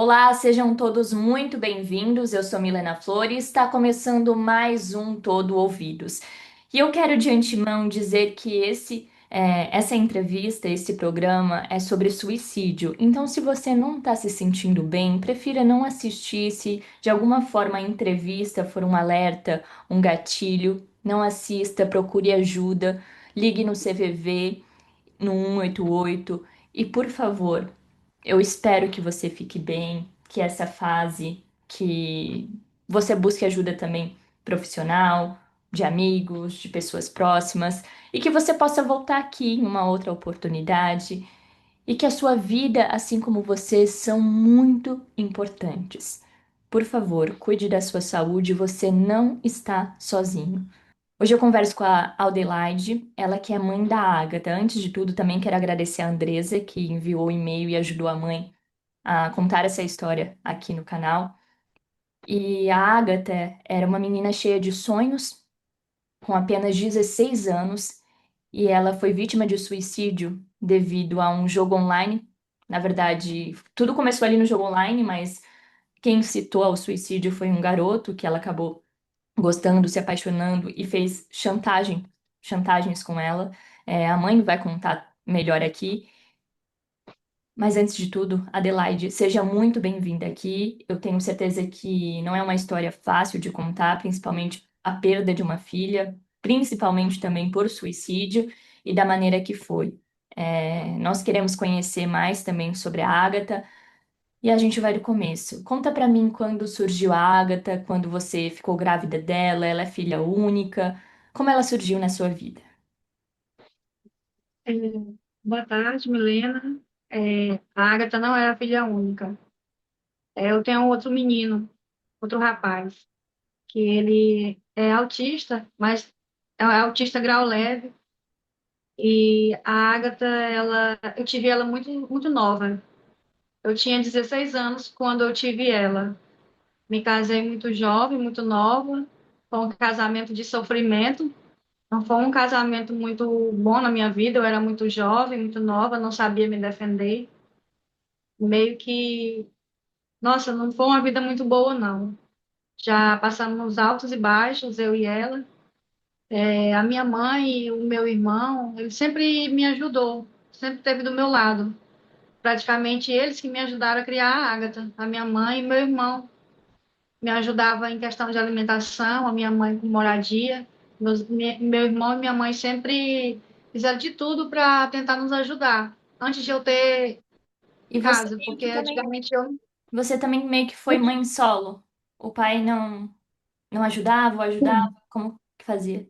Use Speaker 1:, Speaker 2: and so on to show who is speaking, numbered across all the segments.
Speaker 1: Olá, sejam todos muito bem-vindos. Eu sou Milena Flores, está começando mais um Todo Ouvidos. E eu quero de antemão dizer que essa entrevista, esse programa é sobre suicídio. Então, se você não está se sentindo bem, prefira não assistir. Se de alguma forma a entrevista for um alerta, um gatilho, não assista, procure ajuda, ligue no CVV, no 188 e, por favor, eu espero que você fique bem, que essa fase, que você busque ajuda também profissional, de amigos, de pessoas próximas, e que você possa voltar aqui em uma outra oportunidade, e que a sua vida, assim como você, são muito importantes. Por favor, cuide da sua saúde, você não está sozinho. Hoje eu converso com a Aldelaide, ela que é mãe da Ágata. Antes de tudo, também quero agradecer a Andresa, que enviou o e-mail e ajudou a mãe a contar essa história aqui no canal. E a Agatha era uma menina cheia de sonhos, com apenas 16 anos, e ela foi vítima de suicídio devido a um jogo online. Na verdade, tudo começou ali no jogo online, mas quem citou ao suicídio foi um garoto que ela acabou gostando, se apaixonando e fez chantagens com ela. A mãe vai contar melhor aqui. Mas antes de tudo, Adelaide, seja muito bem-vinda aqui. Eu tenho certeza que não é uma história fácil de contar, principalmente a perda de uma filha, principalmente também por suicídio e da maneira que foi. Nós queremos conhecer mais também sobre a Ágata e a gente vai do começo. Conta pra mim quando surgiu a Ágata, quando você ficou grávida dela, ela é filha única, como ela surgiu na sua vida.
Speaker 2: É, Boa tarde, Milena. A Agatha não era filha única. Eu tenho outro menino, outro rapaz, que ele é autista, mas é autista grau leve. E a Agatha, eu tive ela muito, muito nova. Eu tinha 16 anos quando eu tive ela. Me casei muito jovem, muito nova. Foi um casamento de sofrimento. Não foi um casamento muito bom na minha vida. Eu era muito jovem, muito nova, não sabia me defender. Meio que Nossa, não foi uma vida muito boa, não. Já passamos altos e baixos, eu e ela. A minha mãe e o meu irmão, ele sempre me ajudou, sempre esteve do meu lado. Praticamente eles que me ajudaram a criar a Ágata. A minha mãe e meu irmão me ajudavam em questão de alimentação, a minha mãe com moradia. Meu irmão e minha mãe sempre fizeram de tudo para tentar nos ajudar, antes de eu ter
Speaker 1: E você
Speaker 2: casa,
Speaker 1: meio
Speaker 2: porque
Speaker 1: que também,
Speaker 2: antigamente eu
Speaker 1: você também meio que foi mãe solo. O pai não ajudava ou ajudava? Como que fazia?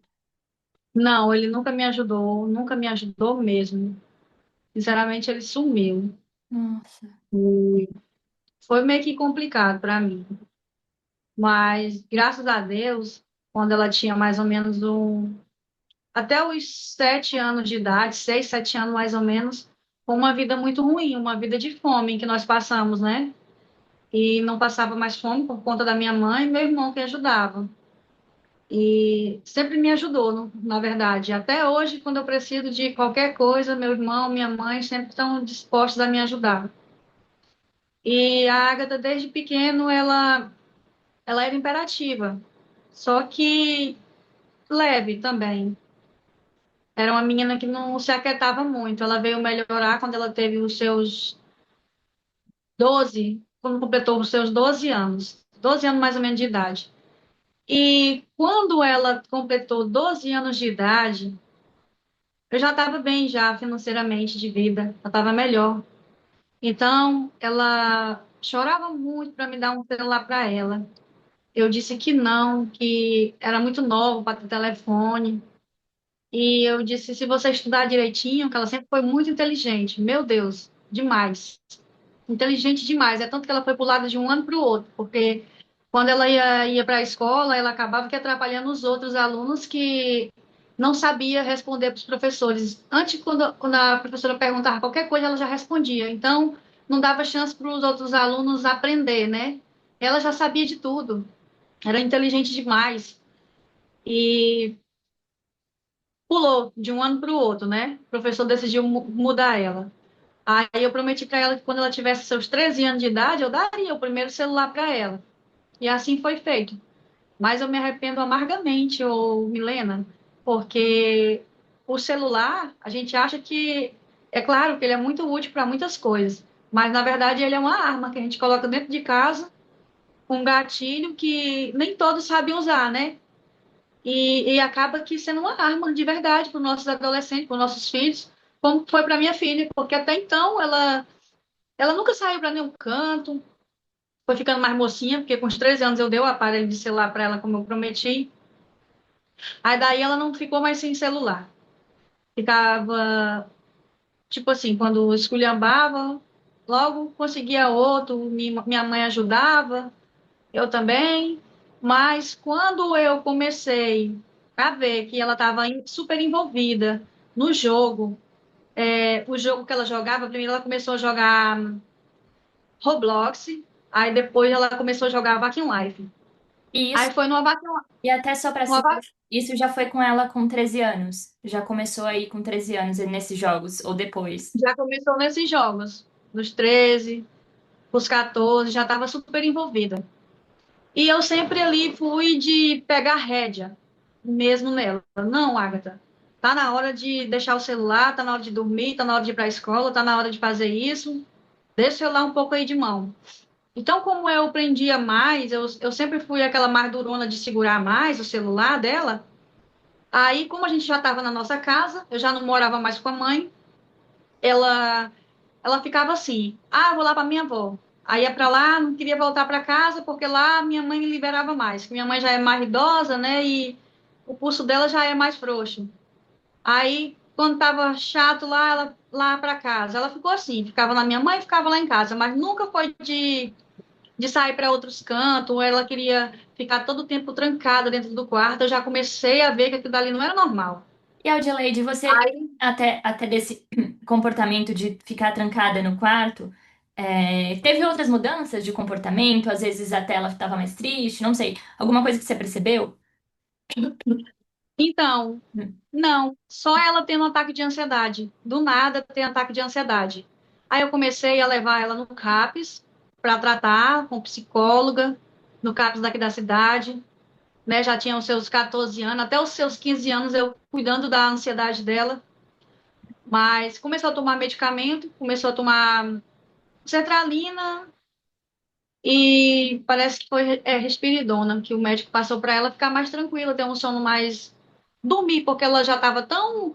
Speaker 2: não, ele nunca me ajudou, nunca me ajudou mesmo. Sinceramente, ele sumiu.
Speaker 1: Nossa.
Speaker 2: Foi meio que complicado para mim. Mas, graças a Deus, quando ela tinha mais ou menos até os 7 anos de idade, 6, 7 anos mais ou menos, foi uma vida muito ruim, uma vida de fome que nós passamos, né? E não passava mais fome por conta da minha mãe e meu irmão que ajudava. E sempre me ajudou, na verdade. Até hoje, quando eu preciso de qualquer coisa, meu irmão, minha mãe sempre estão dispostos a me ajudar. E a Agatha, desde pequeno, ela era imperativa, só que leve também. Era uma menina que não se aquietava muito. Ela veio melhorar quando ela teve os seus 12, quando completou os seus 12 anos. 12 anos mais ou menos de idade. E quando ela completou 12 anos de idade, eu já estava bem já financeiramente de vida, eu estava melhor. Então, ela chorava muito para me dar um celular para ela. Eu disse que não, que era muito novo para ter telefone. E eu disse, se você estudar direitinho, que ela sempre foi muito inteligente. Meu Deus, demais. Inteligente demais. É tanto que ela foi pulada de um ano para o outro, porque quando ela ia para a escola, ela acabava que atrapalhando os outros alunos que não sabia responder para os professores. Antes, quando a professora perguntava qualquer coisa, ela já respondia. Então, não dava chance para os outros alunos aprender, né? Ela já sabia de tudo. Era inteligente demais. E pulou de um ano para o outro, né? O professor decidiu mudar ela. Aí eu prometi para ela que quando ela tivesse seus 13 anos de idade, eu daria o primeiro celular para ela. E assim foi feito. Mas eu me arrependo amargamente, ô Milena, porque o celular, a gente acha que, é claro que ele é muito útil para muitas coisas, mas na verdade ele é uma arma que a gente coloca dentro de casa, um gatilho que nem todos sabem usar, né? E acaba que sendo uma arma de verdade para os nossos adolescentes, para os nossos filhos, como foi para minha filha, porque até então ela nunca saiu para nenhum canto, foi ficando mais mocinha, porque com os 13 anos eu dei o aparelho de celular para ela, como eu prometi. Aí daí ela não ficou mais sem celular. Ficava, tipo assim, quando esculhambava, logo conseguia outro, minha mãe ajudava, eu também. Mas quando eu comecei a ver que ela estava super envolvida no jogo, o jogo que ela jogava, primeiro ela começou a jogar Roblox, aí depois ela começou a jogar Vacuum Life.
Speaker 1: E
Speaker 2: Aí
Speaker 1: isso,
Speaker 2: foi
Speaker 1: e até só para
Speaker 2: numa
Speaker 1: citar, isso já foi com ela com 13 anos. Já começou aí com 13 anos nesses jogos, ou depois.
Speaker 2: já começou nesses jogos, nos 13, os 14, já estava super envolvida. E eu sempre ali fui de pegar rédea, mesmo nela. Não, Agatha, tá na hora de deixar o celular, tá na hora de dormir, tá na hora de ir para a escola, tá na hora de fazer isso. Deixa o celular um pouco aí de mão. Então, como eu prendia mais, eu sempre fui aquela mais durona de segurar mais o celular dela. Aí, como a gente já estava na nossa casa, eu já não morava mais com a mãe, ela ela ficava assim: ah, eu vou lá para minha avó. Aí ia para lá, não queria voltar para casa porque lá minha mãe me liberava mais. Que minha mãe já é mais idosa, né? E o pulso dela já é mais frouxo. Aí, quando tava chato lá, ela lá para casa, ela ficou assim, ficava na minha mãe, e ficava lá em casa, mas nunca foi de sair para outros cantos. Ela queria ficar todo o tempo trancada dentro do quarto. Eu já comecei a ver que aquilo dali não era normal.
Speaker 1: E Audileide, você,
Speaker 2: Aí,
Speaker 1: até desse comportamento de ficar trancada no quarto, teve outras mudanças de comportamento? Às vezes até ela estava mais triste, não sei. Alguma coisa que você percebeu?
Speaker 2: então,
Speaker 1: Hum.
Speaker 2: não, só ela tendo um ataque de ansiedade. Do nada tem ataque de ansiedade. Aí eu comecei a levar ela no CAPS para tratar com psicóloga, no CAPS daqui da cidade, né? Já tinha os seus 14 anos, até os seus 15 anos eu cuidando da ansiedade dela. Mas começou a tomar medicamento, começou a tomar sertralina e parece que foi risperidona que o médico passou para ela ficar mais tranquila, ter um sono mais dormir, porque ela já estava tão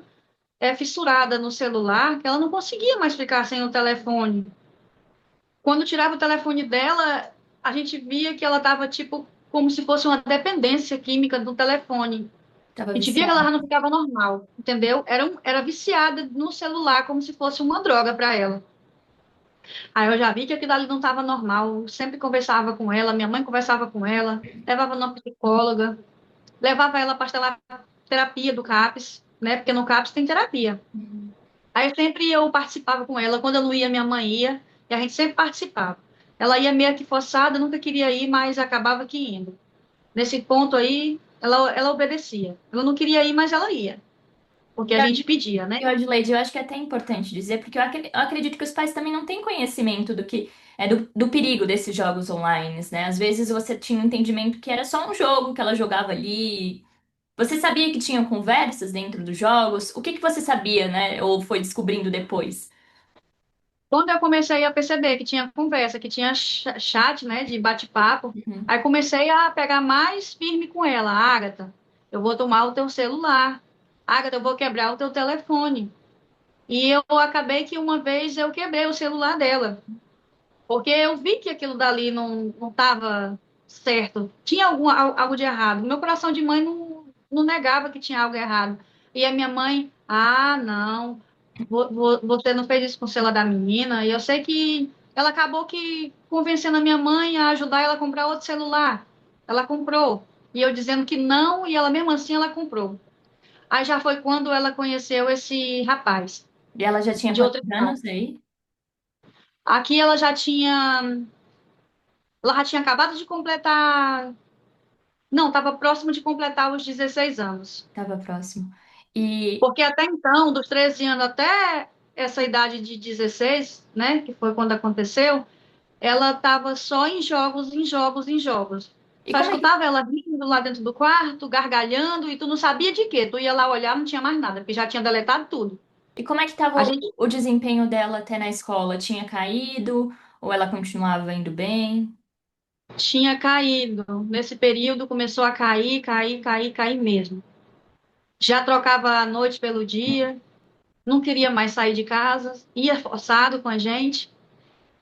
Speaker 2: fissurada no celular que ela não conseguia mais ficar sem o telefone. Quando tirava o telefone dela, a gente via que ela estava tipo como se fosse uma dependência química do telefone.
Speaker 1: Tava
Speaker 2: A gente via que ela
Speaker 1: viciada.
Speaker 2: já não ficava normal, entendeu? Era viciada no celular como se fosse uma droga para ela. Aí eu já vi que aquilo ali não estava normal. Eu sempre conversava com ela, minha mãe conversava com ela, levava na psicóloga, levava ela para a terapia do CAPS, né? Porque no CAPS tem terapia.
Speaker 1: Uhum.
Speaker 2: Aí sempre eu participava com ela. Quando eu não ia, minha mãe ia. E a gente sempre participava. Ela ia meio que forçada, nunca queria ir, mas acabava que indo. Nesse ponto aí, ela obedecia. Ela não queria ir, mas ela ia. Porque a gente pedia, né?
Speaker 1: E, Adelaide, eu acho que é até importante dizer, porque eu acredito que os pais também não têm conhecimento do perigo desses jogos online, né? Às vezes você tinha um entendimento que era só um jogo que ela jogava ali. Você sabia que tinha conversas dentro dos jogos? O que que você sabia, né? Ou foi descobrindo depois?
Speaker 2: Quando eu comecei a perceber que tinha conversa, que tinha chat, né, de bate-papo,
Speaker 1: Uhum.
Speaker 2: aí comecei a pegar mais firme com ela. Agatha, eu vou tomar o teu celular. Agatha, eu vou quebrar o teu telefone. E eu acabei que uma vez eu quebrei o celular dela. Porque eu vi que aquilo dali não estava certo. Tinha algo de errado. Meu coração de mãe não negava que tinha algo errado. E a minha mãe, ah, não, você não fez isso com o celular da menina. E eu sei que ela acabou que convencendo a minha mãe a ajudar ela a comprar outro celular. Ela comprou. E eu dizendo que não, e ela mesmo assim ela comprou. Aí já foi quando ela conheceu esse rapaz,
Speaker 1: E ela já tinha
Speaker 2: de
Speaker 1: quantos
Speaker 2: outra idade.
Speaker 1: anos aí?
Speaker 2: Aqui ela já tinha acabado de completar. Não, estava próximo de completar os 16 anos.
Speaker 1: Tava próximo. E
Speaker 2: Porque até então, dos 13 anos até. essa idade de 16, né, que foi quando aconteceu, ela estava só em jogos, em jogos, em jogos.
Speaker 1: E
Speaker 2: Só
Speaker 1: como é que,
Speaker 2: escutava ela rindo lá dentro do quarto, gargalhando, e tu não sabia de quê. Tu ia lá olhar, não tinha mais nada, porque já tinha deletado tudo.
Speaker 1: e como é que estava
Speaker 2: A gente
Speaker 1: o desempenho dela até na escola? Tinha caído ou ela continuava indo bem?
Speaker 2: tinha caído. Nesse período começou a cair, cair, cair, cair mesmo. Já trocava a noite pelo dia, não queria mais sair de casa, ia forçado com a gente.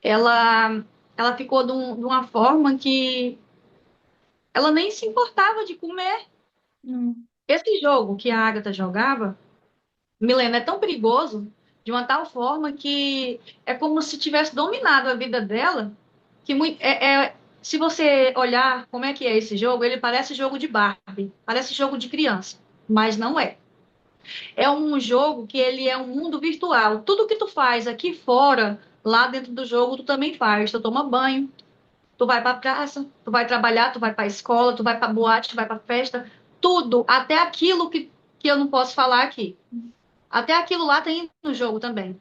Speaker 2: Ela ficou de uma forma que ela nem se importava de comer.
Speaker 1: Hum.
Speaker 2: Esse jogo que a Agatha jogava, Milena, é tão perigoso de uma tal forma que é como se tivesse dominado a vida dela, que se você olhar como é que é esse jogo, ele parece jogo de Barbie, parece jogo de criança, mas não é. É um jogo que ele é um mundo virtual. Tudo que tu faz aqui fora, lá dentro do jogo, tu também faz. Tu toma banho, tu vai pra praça, tu vai trabalhar, tu vai pra escola, tu vai pra boate, tu vai pra festa, tudo, até aquilo que eu não posso falar aqui. Até aquilo lá tem no jogo também.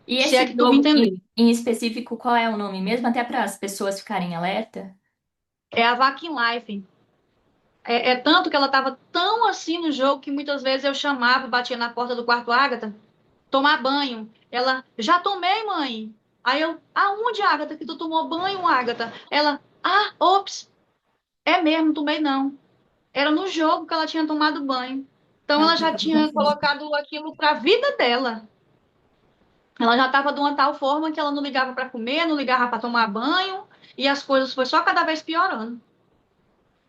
Speaker 1: E
Speaker 2: Se é
Speaker 1: esse
Speaker 2: que tu me
Speaker 1: jogo
Speaker 2: entender.
Speaker 1: em específico, qual é o nome mesmo? Até para as pessoas ficarem alerta?
Speaker 2: É a Vac Life. É tanto que ela estava tão assim no jogo que muitas vezes eu chamava, batia na porta do quarto Ágata, tomar banho. Ela, já tomei, mãe. Aí eu, aonde, Ágata, que tu tomou banho, Ágata? Ela, ops, é mesmo, tomei não. Era no jogo que ela tinha tomado banho. Então
Speaker 1: Ela
Speaker 2: ela já
Speaker 1: ficava
Speaker 2: tinha
Speaker 1: confusa.
Speaker 2: colocado aquilo para a vida dela. Ela já estava de uma tal forma que ela não ligava para comer, não ligava para tomar banho, e as coisas foi só cada vez piorando.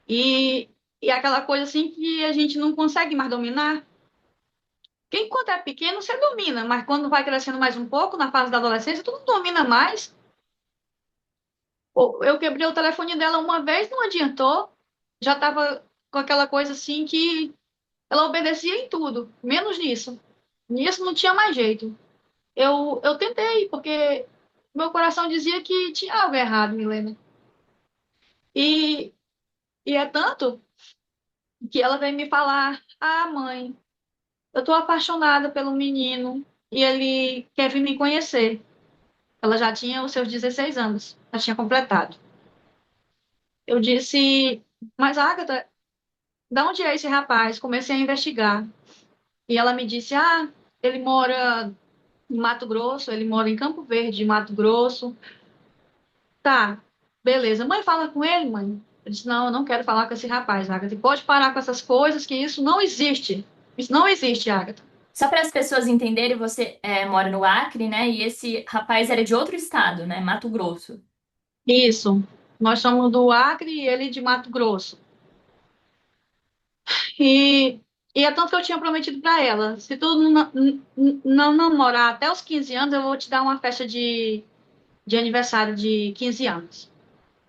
Speaker 2: E, e aquela coisa assim que a gente não consegue mais dominar. Quem, quando é pequeno, você domina, mas quando vai crescendo mais um pouco, na fase da adolescência, tu não domina mais. Eu quebrei o telefone dela uma vez, não adiantou. Já estava com aquela coisa assim que ela obedecia em tudo, menos nisso. Nisso não tinha mais jeito. Eu tentei, porque meu coração dizia que tinha algo errado, Milena. E, e é tanto que ela vem me falar: mãe, eu tô apaixonada pelo menino e ele quer vir me conhecer. Ela já tinha os seus 16 anos, já tinha completado. Eu disse: mas Agatha, de onde é esse rapaz? Comecei a investigar. E ela me disse: ele mora em Mato Grosso, ele mora em Campo Verde, Mato Grosso. Tá, beleza. Mãe, fala com ele, mãe. Eu disse: não, eu não quero falar com esse rapaz, Agatha. Pode parar com essas coisas, que isso não existe. Isso não existe, Agatha.
Speaker 1: Só para as pessoas entenderem, você mora no Acre, né? E esse rapaz era de outro estado, né? Mato Grosso.
Speaker 2: Isso. Nós somos do Acre e ele de Mato Grosso. E, e é tanto que eu tinha prometido para ela: se tu não namorar até os 15 anos, eu vou te dar uma festa de aniversário de 15 anos.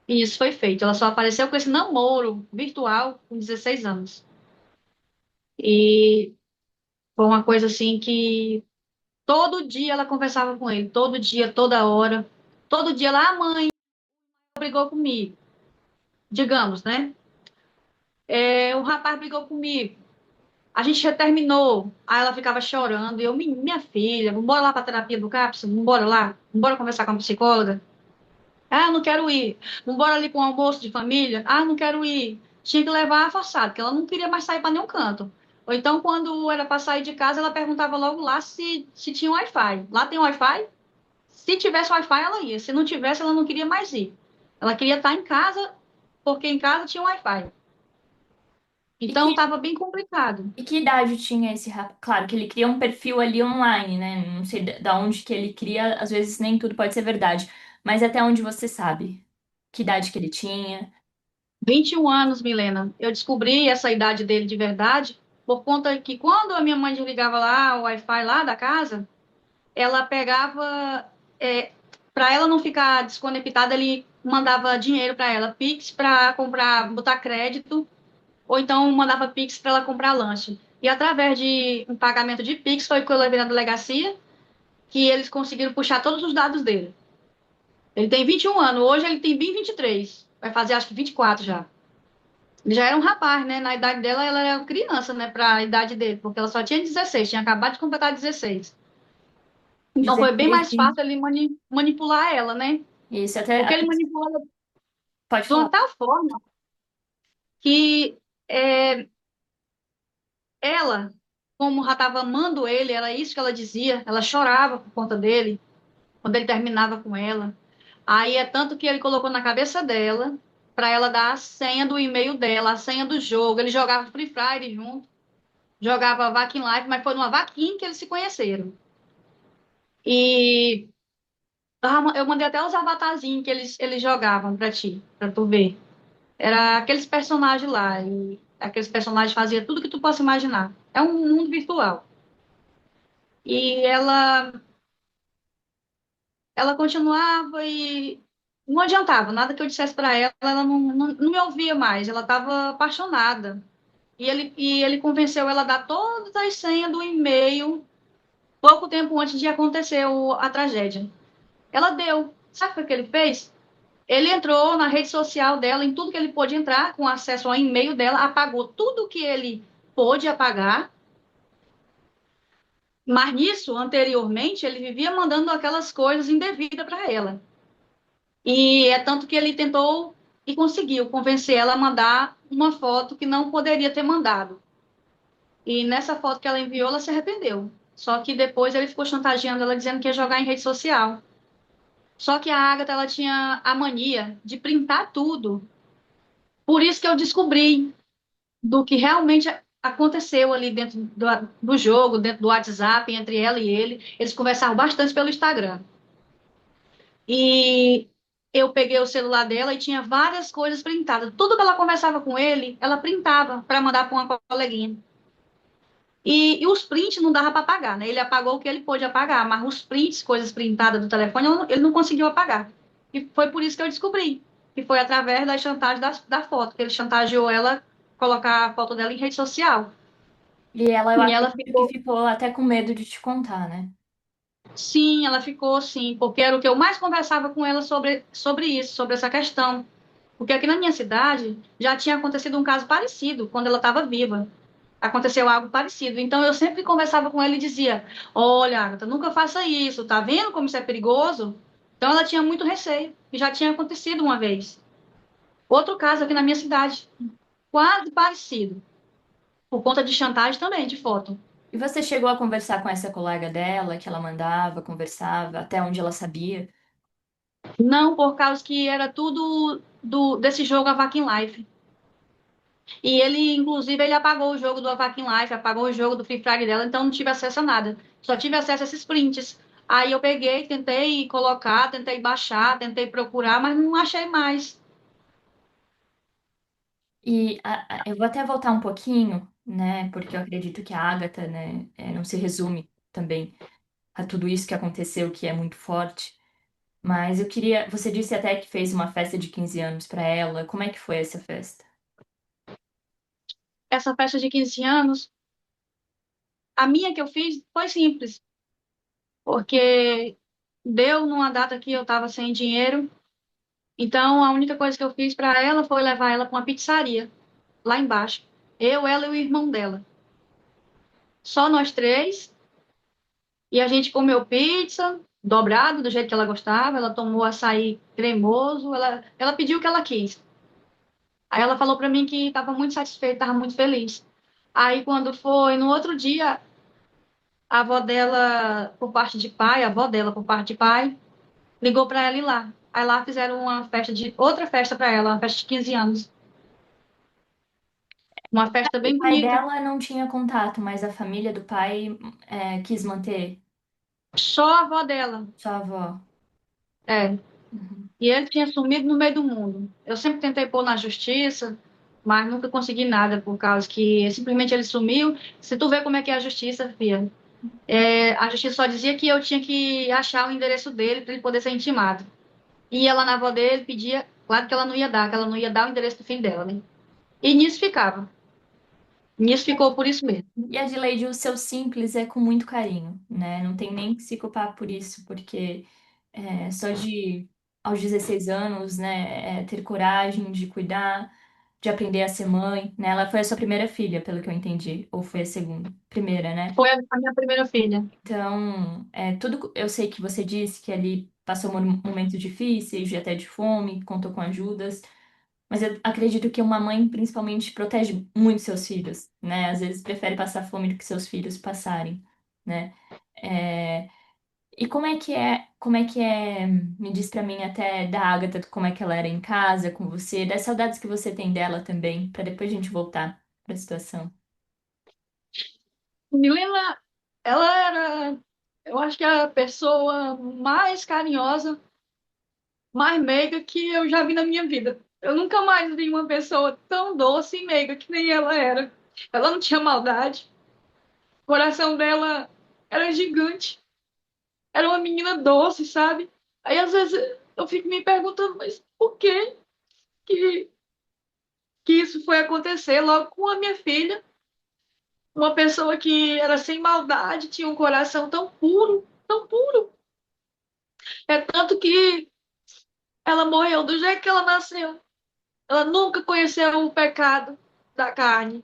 Speaker 2: E isso foi feito. Ela só apareceu com esse namoro virtual com 16 anos. E foi uma coisa assim que todo dia ela conversava com ele, todo dia, toda hora. Todo dia ela, mãe, brigou comigo. Digamos, né? O rapaz brigou comigo. A gente já terminou. Aí ela ficava chorando. E eu, minha filha, vamos embora lá para a terapia do CAPS? Vamos embora lá? Vamos embora conversar com a psicóloga? Não quero ir. Vamos embora ali para um almoço de família? Não quero ir. Tinha que levar a forçada, porque ela não queria mais sair para nenhum canto. Ou então, quando era para sair de casa, ela perguntava logo lá se tinha Wi-Fi. Lá tem Wi-Fi? Se tivesse Wi-Fi, ela ia. Se não tivesse, ela não queria mais ir. Ela queria estar em casa, porque em casa tinha Wi-Fi.
Speaker 1: E
Speaker 2: Então,
Speaker 1: que,
Speaker 2: estava bem complicado.
Speaker 1: e que idade tinha esse rapaz? Claro que ele cria um perfil ali online, né? Não sei da onde que ele cria, às vezes nem tudo pode ser verdade. Mas até onde você sabe? Que idade que ele tinha?
Speaker 2: 21 anos, Milena. Eu descobri essa idade dele de verdade por conta que quando a minha mãe desligava lá o Wi-Fi lá da casa, ela pegava, para ela não ficar desconectada, ele mandava dinheiro para ela, Pix para comprar, botar crédito, ou então mandava Pix para ela comprar lanche. E através de um pagamento de Pix foi que eu levei na delegacia, que eles conseguiram puxar todos os dados dele. Ele tem 21 anos, hoje ele tem bem 23, vai fazer acho que 24 já. Ele já era um rapaz, né? Na idade dela, ela era criança, né? Para a idade dele, porque ela só tinha 16, tinha acabado de completar 16. Então
Speaker 1: Dizer
Speaker 2: foi
Speaker 1: que
Speaker 2: bem mais
Speaker 1: ele.
Speaker 2: fácil ele manipular ela, né?
Speaker 1: Isso, até.
Speaker 2: Porque ele manipula ela
Speaker 1: Pode
Speaker 2: de uma
Speaker 1: falar.
Speaker 2: tal forma que é, ela, como já estava amando ele, era isso que ela dizia, ela chorava por conta dele, quando ele terminava com ela. Aí é tanto que ele colocou na cabeça dela para ela dar a senha do e-mail dela, a senha do jogo. Ele jogava Free Fire junto, jogava Vac em Live, mas foi numa vaquinha que eles se conheceram. E eu mandei até os avatarzinhos que eles jogavam pra ti, pra tu ver. Era aqueles personagens lá, e aqueles personagens faziam tudo que tu possa imaginar. É um mundo virtual. E ela continuava e não adiantava, nada que eu dissesse pra ela, ela não me ouvia mais, ela estava apaixonada. E ele convenceu ela a dar todas as senhas do e-mail pouco tempo antes de acontecer a tragédia. Ela deu. Sabe o que ele fez? Ele entrou na rede social dela, em tudo que ele pôde entrar, com acesso ao e-mail dela, apagou tudo que ele pôde apagar, mas nisso, anteriormente, ele vivia mandando aquelas coisas indevidas para ela. E é tanto que ele tentou e conseguiu convencer ela a mandar uma foto que não poderia ter mandado. E nessa foto que ela enviou, ela se arrependeu. Só que depois ele ficou chantageando ela, dizendo que ia jogar em rede social. Só que a Agatha, ela tinha a mania de printar tudo. Por isso que eu descobri do que realmente aconteceu ali dentro do jogo, dentro do WhatsApp, entre ela e ele. Eles conversavam bastante pelo Instagram. E eu peguei o celular dela e tinha várias coisas printadas. Tudo que ela conversava com ele, ela printava para mandar para uma coleguinha. E os prints não dava para apagar, né? Ele apagou o que ele pôde apagar, mas os prints, coisas printadas do telefone, ele não conseguiu apagar. E foi por isso que eu descobri, que foi através da chantagem da foto, que ele chantageou ela a colocar a foto dela em rede social.
Speaker 1: E ela, eu
Speaker 2: E ela
Speaker 1: acredito que
Speaker 2: ficou,
Speaker 1: ficou até com medo de te contar, né?
Speaker 2: sim, ela ficou sim, porque era o que eu mais conversava com ela sobre isso, sobre essa questão. Porque aqui na minha cidade já tinha acontecido um caso parecido quando ela estava viva. Aconteceu algo parecido. Então eu sempre conversava com ela e dizia: Olha, Agatha, nunca faça isso, tá vendo como isso é perigoso? Então ela tinha muito receio, e já tinha acontecido uma vez. Outro caso aqui na minha cidade, quase parecido, por conta de chantagem também, de foto.
Speaker 1: E você chegou a conversar com essa colega dela, que ela mandava, conversava, até onde ela sabia?
Speaker 2: Não por causa que era tudo desse jogo Avac Life. E ele, inclusive, ele apagou o jogo do Avakin Life, apagou o jogo do Free Fire dela, então não tive acesso a nada. Só tive acesso a esses prints. Aí eu peguei, tentei colocar, tentei baixar, tentei procurar, mas não achei mais.
Speaker 1: E eu vou até voltar um pouquinho, né? Porque eu acredito que a Agatha, né, não se resume também a tudo isso que aconteceu, que é muito forte. Mas eu queria. Você disse até que fez uma festa de 15 anos para ela. Como é que foi essa festa?
Speaker 2: Essa festa de 15 anos, a minha que eu fiz foi simples, porque deu numa data que eu estava sem dinheiro, então a única coisa que eu fiz para ela foi levar ela para uma pizzaria, lá embaixo. Eu, ela e o irmão dela. Só nós três. E a gente comeu pizza, dobrado, do jeito que ela gostava. Ela tomou açaí cremoso. Ela pediu o que ela quis. Aí ela falou para mim que estava muito satisfeita, estava muito feliz. Aí quando foi no outro dia, a avó dela, por parte de pai, a avó dela, por parte de pai, ligou para ela ir lá. Aí lá fizeram uma festa outra festa para ela, uma festa de 15 anos. Uma festa
Speaker 1: O
Speaker 2: bem
Speaker 1: pai
Speaker 2: bonita.
Speaker 1: dela não tinha contato, mas a família do pai quis manter
Speaker 2: Só a avó dela.
Speaker 1: sua avó.
Speaker 2: É.
Speaker 1: Uhum.
Speaker 2: E ele tinha sumido no meio do mundo. Eu sempre tentei pôr na justiça, mas nunca consegui nada, por causa que simplesmente ele sumiu. Se tu vê como é que é a justiça, filha, a justiça só dizia que eu tinha que achar o endereço dele para ele poder ser intimado. Ia lá na avó dele, pedia, claro que ela não ia dar, que ela não ia dar o endereço do filho dela, né? E nisso ficava. Nisso ficou por isso mesmo.
Speaker 1: E a Adelaide, o seu simples é com muito carinho, né? Não tem nem que se culpar por isso, porque só de aos 16 anos, né, ter coragem de cuidar. de aprender a ser mãe, né? Ela foi a sua primeira filha, pelo que eu entendi, ou foi a segunda? Primeira, né?
Speaker 2: Foi a minha primeira filha.
Speaker 1: Então, tudo eu sei que você disse que ali passou momentos difíceis, de até de fome, contou com ajudas, mas eu acredito que uma mãe principalmente protege muito seus filhos, né? Às vezes prefere passar fome do que seus filhos passarem, né? É, e me diz pra mim até da Agatha, como é que ela era em casa com você, das saudades que você tem dela também, pra depois a gente voltar pra situação.
Speaker 2: Milena, ela era, eu acho que a pessoa mais carinhosa, mais meiga que eu já vi na minha vida. Eu nunca mais vi uma pessoa tão doce e meiga que nem ela era. Ela não tinha maldade. O coração dela era gigante. Era uma menina doce, sabe? Aí às vezes eu fico me perguntando, mas por que, que isso foi acontecer logo com a minha filha? Uma pessoa que era sem maldade, tinha um coração tão puro, tão puro. É tanto que ela morreu do jeito que ela nasceu. Ela nunca conheceu o pecado da carne.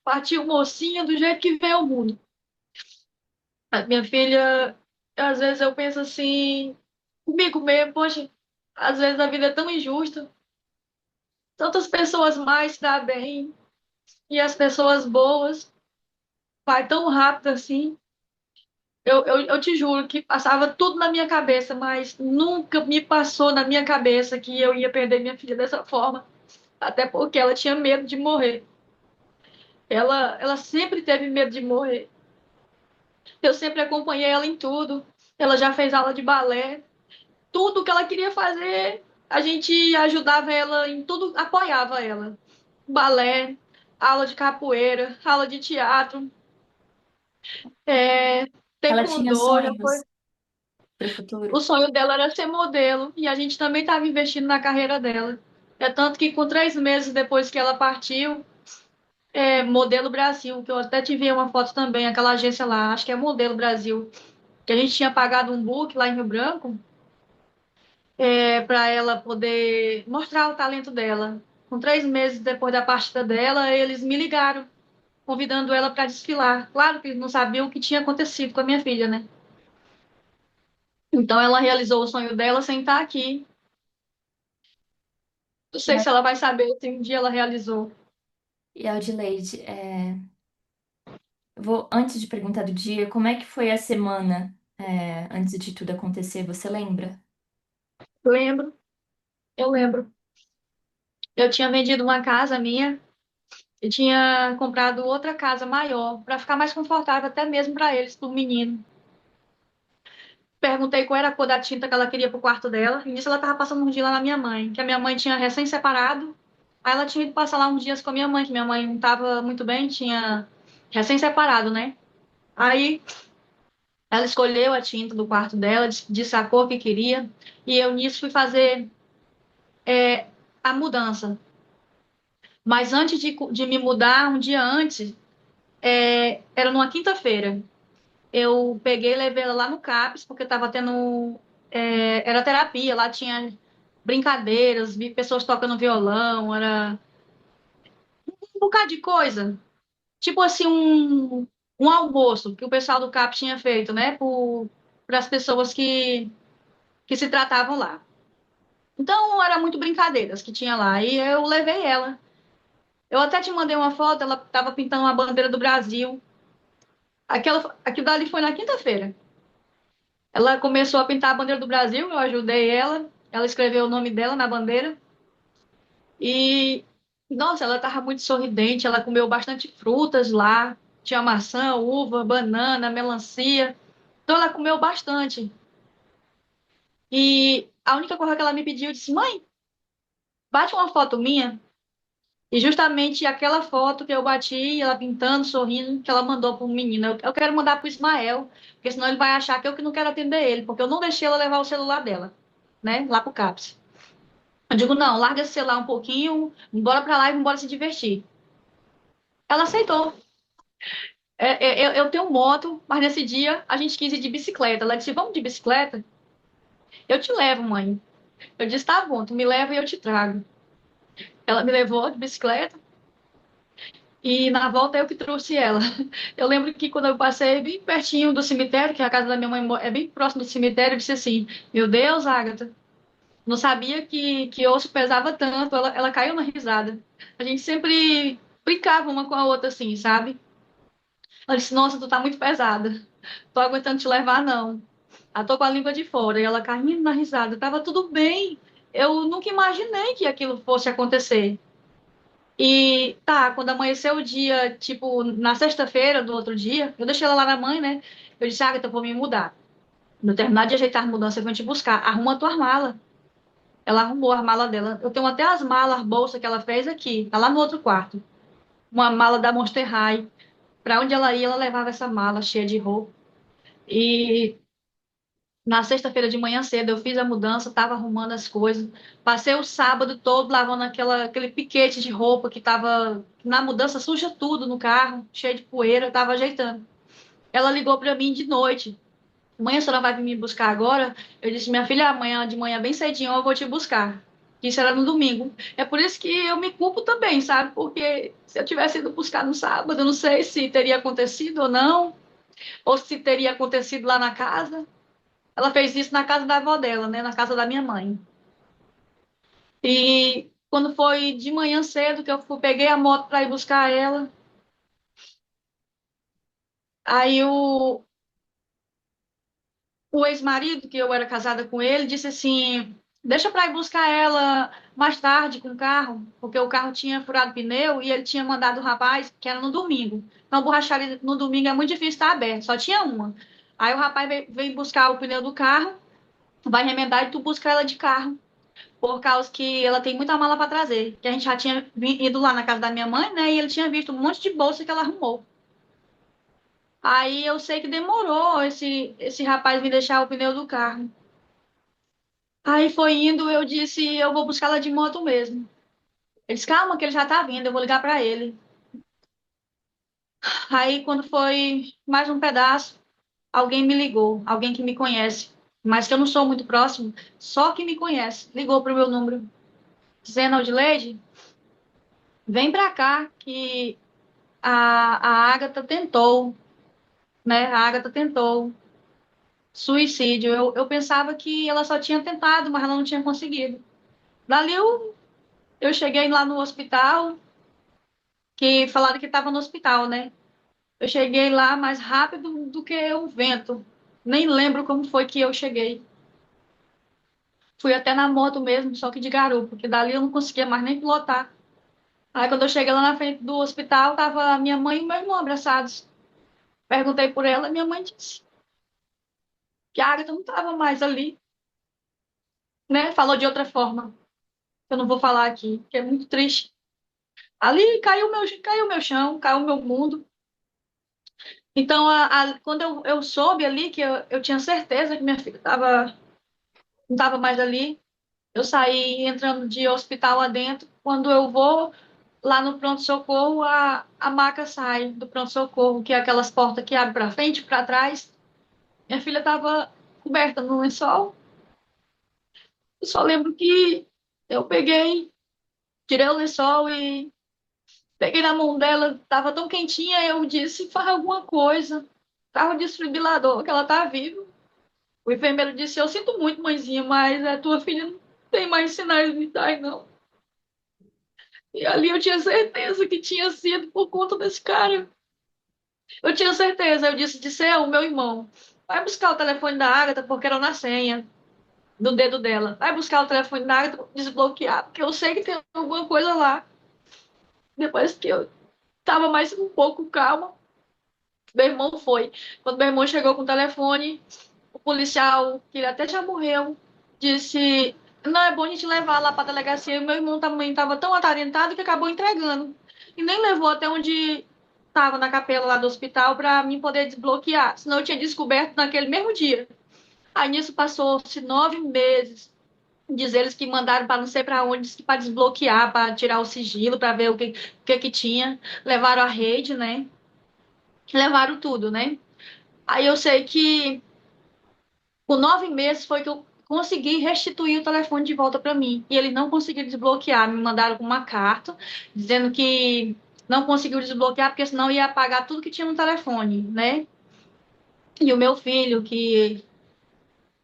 Speaker 2: Partiu mocinha do jeito que veio ao mundo. A minha filha, às vezes eu penso assim, comigo mesmo, poxa, às vezes a vida é tão injusta. Tantas pessoas mais se dá bem e as pessoas boas vai tão rápido assim. Eu te juro que passava tudo na minha cabeça, mas nunca me passou na minha cabeça que eu ia perder minha filha dessa forma. Até porque ela tinha medo de morrer. Ela sempre teve medo de morrer. Eu sempre acompanhei ela em tudo. Ela já fez aula de balé. Tudo que ela queria fazer, a gente ajudava ela em tudo, apoiava ela. Balé, aula de capoeira, aula de teatro, é,
Speaker 1: Ela tinha
Speaker 2: taekwondo. Já foi.
Speaker 1: sonhos para o
Speaker 2: O
Speaker 1: futuro?
Speaker 2: sonho dela era ser modelo e a gente também estava investindo na carreira dela. É tanto que com 3 meses depois que ela partiu, Modelo Brasil, que eu até tive uma foto também, aquela agência lá, acho que é Modelo Brasil, que a gente tinha pagado um book lá em Rio Branco, para ela poder mostrar o talento dela. Com 3 meses depois da partida dela, eles me ligaram, convidando ela para desfilar. Claro que eles não sabiam o que tinha acontecido com a minha filha, né? Então ela realizou o sonho dela sem estar aqui. Não
Speaker 1: E
Speaker 2: sei
Speaker 1: a,
Speaker 2: se ela vai saber se um dia ela realizou.
Speaker 1: e a Adileide, antes de perguntar do dia, como é que foi a semana, antes de tudo acontecer? Você lembra?
Speaker 2: Lembro, eu lembro. Eu tinha vendido uma casa minha e tinha comprado outra casa maior para ficar mais confortável até mesmo para eles, para o menino. Perguntei qual era a cor da tinta que ela queria pro quarto dela e disse que ela estava passando um dia lá na minha mãe, que a minha mãe tinha recém-separado. Aí ela tinha ido passar lá uns dias com a minha mãe, que minha mãe não estava muito bem, tinha recém-separado, né? Aí ela escolheu a tinta do quarto dela, disse a cor que queria e eu nisso fui fazer a mudança. Mas antes de me mudar, um dia antes, era numa quinta-feira. Eu peguei e levei ela lá no CAPS, porque estava tendo. Era terapia, lá tinha brincadeiras, vi pessoas tocando violão, era um bocado de coisa. Tipo assim, um almoço que o pessoal do CAPS tinha feito, né, para as pessoas que se tratavam lá. Então, era muito brincadeiras que tinha lá. E eu levei ela. Eu até te mandei uma foto, ela estava pintando uma bandeira do Brasil. Aquilo dali foi na quinta-feira. Ela começou a pintar a bandeira do Brasil, eu ajudei ela. Ela escreveu o nome dela na bandeira. E, nossa, ela estava muito sorridente. Ela comeu bastante frutas lá. Tinha maçã, uva, banana, melancia. Então, ela comeu bastante. E a única coisa que ela me pediu, eu disse: Mãe, bate uma foto minha. E justamente aquela foto que eu bati, ela pintando, sorrindo, que ela mandou para o menino. Eu quero mandar para o Ismael, porque senão ele vai achar que eu que não quero atender ele, porque eu não deixei ela levar o celular dela, né, lá pro CAPS. Eu digo, não, larga esse celular um pouquinho, bora pra lá e vamos se divertir. Ela aceitou. Eu tenho moto, mas nesse dia a gente quis ir de bicicleta. Ela disse, vamos de bicicleta? Eu te levo, mãe. Eu disse, tá bom, tu me leva e eu te trago. Ela me levou de bicicleta e na volta eu que trouxe ela. Eu lembro que quando eu passei bem pertinho do cemitério, que a casa da minha mãe é bem próximo do cemitério, eu disse assim: Meu Deus, Agatha, não sabia que osso pesava tanto. Ela caiu na risada. A gente sempre brincava uma com a outra assim, sabe? Ela disse: Nossa, tu tá muito pesada. Tô aguentando te levar, não. Eu tô com a língua de fora. E ela caindo na risada. Tava tudo bem. Eu nunca imaginei que aquilo fosse acontecer. E tá, quando amanheceu o dia, tipo, na sexta-feira do outro dia, eu deixei ela lá na mãe, né? Eu disse: Agatha, eu vou me mudar. No terminar de ajeitar a mudança, eu vou te buscar. Arruma a tua mala. Ela arrumou a mala dela. Eu tenho até as malas, bolsa que ela fez aqui. Tá lá no outro quarto. Uma mala da Monster High. Pra onde ela ia, ela levava essa mala cheia de roupa. E na sexta-feira de manhã cedo eu fiz a mudança, tava arrumando as coisas. Passei o sábado todo lavando aquele piquete de roupa que tava na mudança, suja tudo no carro, cheio de poeira, eu tava ajeitando. Ela ligou pra mim de noite. Mãe, a senhora vai vir me buscar agora? Eu disse: Minha filha, amanhã de manhã bem cedinho eu vou te buscar. Isso era no domingo. É por isso que eu me culpo também, sabe? Porque se eu tivesse ido buscar no sábado, eu não sei se teria acontecido ou não, ou se teria acontecido lá na casa. Ela fez isso na casa da avó dela, né? Na casa da minha mãe. E quando foi de manhã cedo que peguei a moto para ir buscar ela, aí o ex-marido, que eu era casada com ele, disse assim: Deixa para ir buscar ela mais tarde com o carro, porque o carro tinha furado pneu e ele tinha mandado o rapaz, que era no domingo. Então, a borracharia no domingo é muito difícil estar aberta, só tinha uma. Aí o rapaz veio buscar o pneu do carro, vai remendar e tu busca ela de carro. Por causa que ela tem muita mala para trazer. Que a gente já tinha ido lá na casa da minha mãe, né? E ele tinha visto um monte de bolsa que ela arrumou. Aí eu sei que demorou esse rapaz me deixar o pneu do carro. Aí foi indo, eu disse: Eu vou buscar ela de moto mesmo. Ele disse: Calma, que ele já tá vindo, eu vou ligar para ele. Aí quando foi mais um pedaço, alguém me ligou, alguém que me conhece, mas que eu não sou muito próximo, só que me conhece, ligou pro meu número, dizendo: Audileide, vem pra cá que a Agatha tentou, né? A Agatha tentou suicídio. Eu pensava que ela só tinha tentado, mas ela não tinha conseguido. Dali eu cheguei lá no hospital, que falaram que estava no hospital, né? Eu cheguei lá mais rápido do que o vento. Nem lembro como foi que eu cheguei. Fui até na moto mesmo, só que de garupa, porque dali eu não conseguia mais nem pilotar. Aí quando eu cheguei lá na frente do hospital, tava a minha mãe e meu irmão abraçados. Perguntei por ela, minha mãe disse que a Agatha não estava mais ali, né? Falou de outra forma. Eu não vou falar aqui, que é muito triste. Ali caiu meu chão, caiu o meu mundo. Então, quando eu soube ali que eu tinha certeza que minha filha não estava mais ali, eu saí entrando de hospital adentro. Quando eu vou lá no pronto-socorro, a maca sai do pronto-socorro, que é aquelas portas que abrem para frente e para trás. Minha filha estava coberta no lençol. Eu só lembro que eu peguei, tirei o lençol e peguei na mão dela, tava tão quentinha, eu disse: faz alguma coisa. Tava o desfibrilador, que ela tá viva. O enfermeiro disse: Eu sinto muito, mãezinha, mas a tua filha não tem mais sinais vitais, não. E ali eu tinha certeza que tinha sido por conta desse cara. Eu tinha certeza, eu disse: de ser o meu irmão. Vai buscar o telefone da Agatha, porque era na senha do dedo dela. Vai buscar o telefone da Agatha, desbloquear, porque eu sei que tem alguma coisa lá. Depois que eu tava mais um pouco calma, meu irmão foi. Quando meu irmão chegou com o telefone, o policial, que ele até já morreu, disse: Não, é bom a gente levar lá para a delegacia. E meu irmão também estava tão atarentado que acabou entregando. E nem levou até onde estava na capela lá do hospital para mim poder desbloquear. Senão eu tinha descoberto naquele mesmo dia. Aí nisso passou-se 9 meses. Diz eles que mandaram para não sei para onde, para desbloquear, para tirar o sigilo, para ver o que tinha. Levaram a rede, né? Levaram tudo, né? Aí eu sei que por 9 meses foi que eu consegui restituir o telefone de volta para mim. E eles não conseguiram desbloquear. Me mandaram com uma carta dizendo que não conseguiu desbloquear porque senão ia apagar tudo que tinha no telefone, né? E o meu filho, que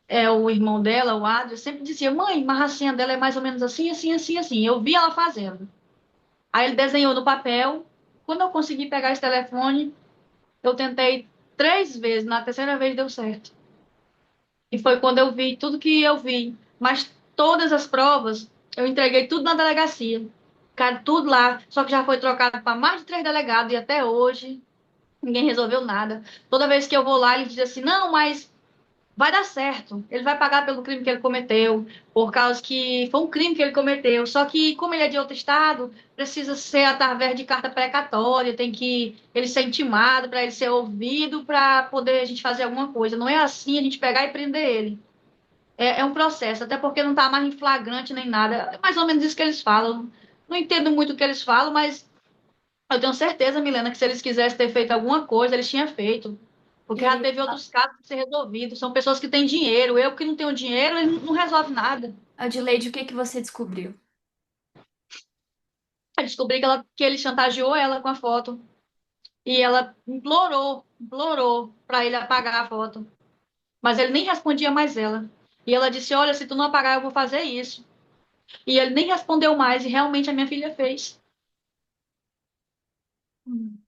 Speaker 2: é o irmão dela, o Adrio, sempre dizia: mãe, mas a senha dela é mais ou menos assim, assim, assim, assim. Eu vi ela fazendo. Aí ele desenhou no papel. Quando eu consegui pegar esse telefone, eu tentei 3 vezes. Na terceira vez deu certo. E foi quando eu vi tudo que eu vi. Mas todas as provas, eu entreguei tudo na delegacia. Cara, tudo lá. Só que já foi trocado para mais de 3 delegados e até hoje ninguém resolveu nada. Toda vez que eu vou lá, ele diz assim: não, mas vai dar certo. Ele vai pagar pelo crime que ele cometeu, por causa que foi um crime que ele cometeu. Só que, como ele é de outro estado, precisa ser através de carta precatória, tem que ele ser intimado para ele ser ouvido para poder a gente fazer alguma coisa. Não é assim a gente pegar e prender ele. É um processo, até porque não está mais em flagrante nem nada. É mais ou menos isso que eles falam. Não entendo muito o que eles falam, mas eu tenho certeza, Milena, que se eles quisessem ter feito alguma coisa, eles tinham feito. Porque já
Speaker 1: E
Speaker 2: teve outros casos para ser resolvidos. São pessoas que têm dinheiro. Eu que não tenho dinheiro, eles não resolvem nada.
Speaker 1: Adileide, o que que você descobriu?
Speaker 2: Eu descobri que ele chantageou ela com a foto. E ela implorou para ele apagar a foto. Mas ele nem respondia mais ela. E ela disse: olha, se tu não apagar, eu vou fazer isso. E ele nem respondeu mais. E realmente a minha filha fez.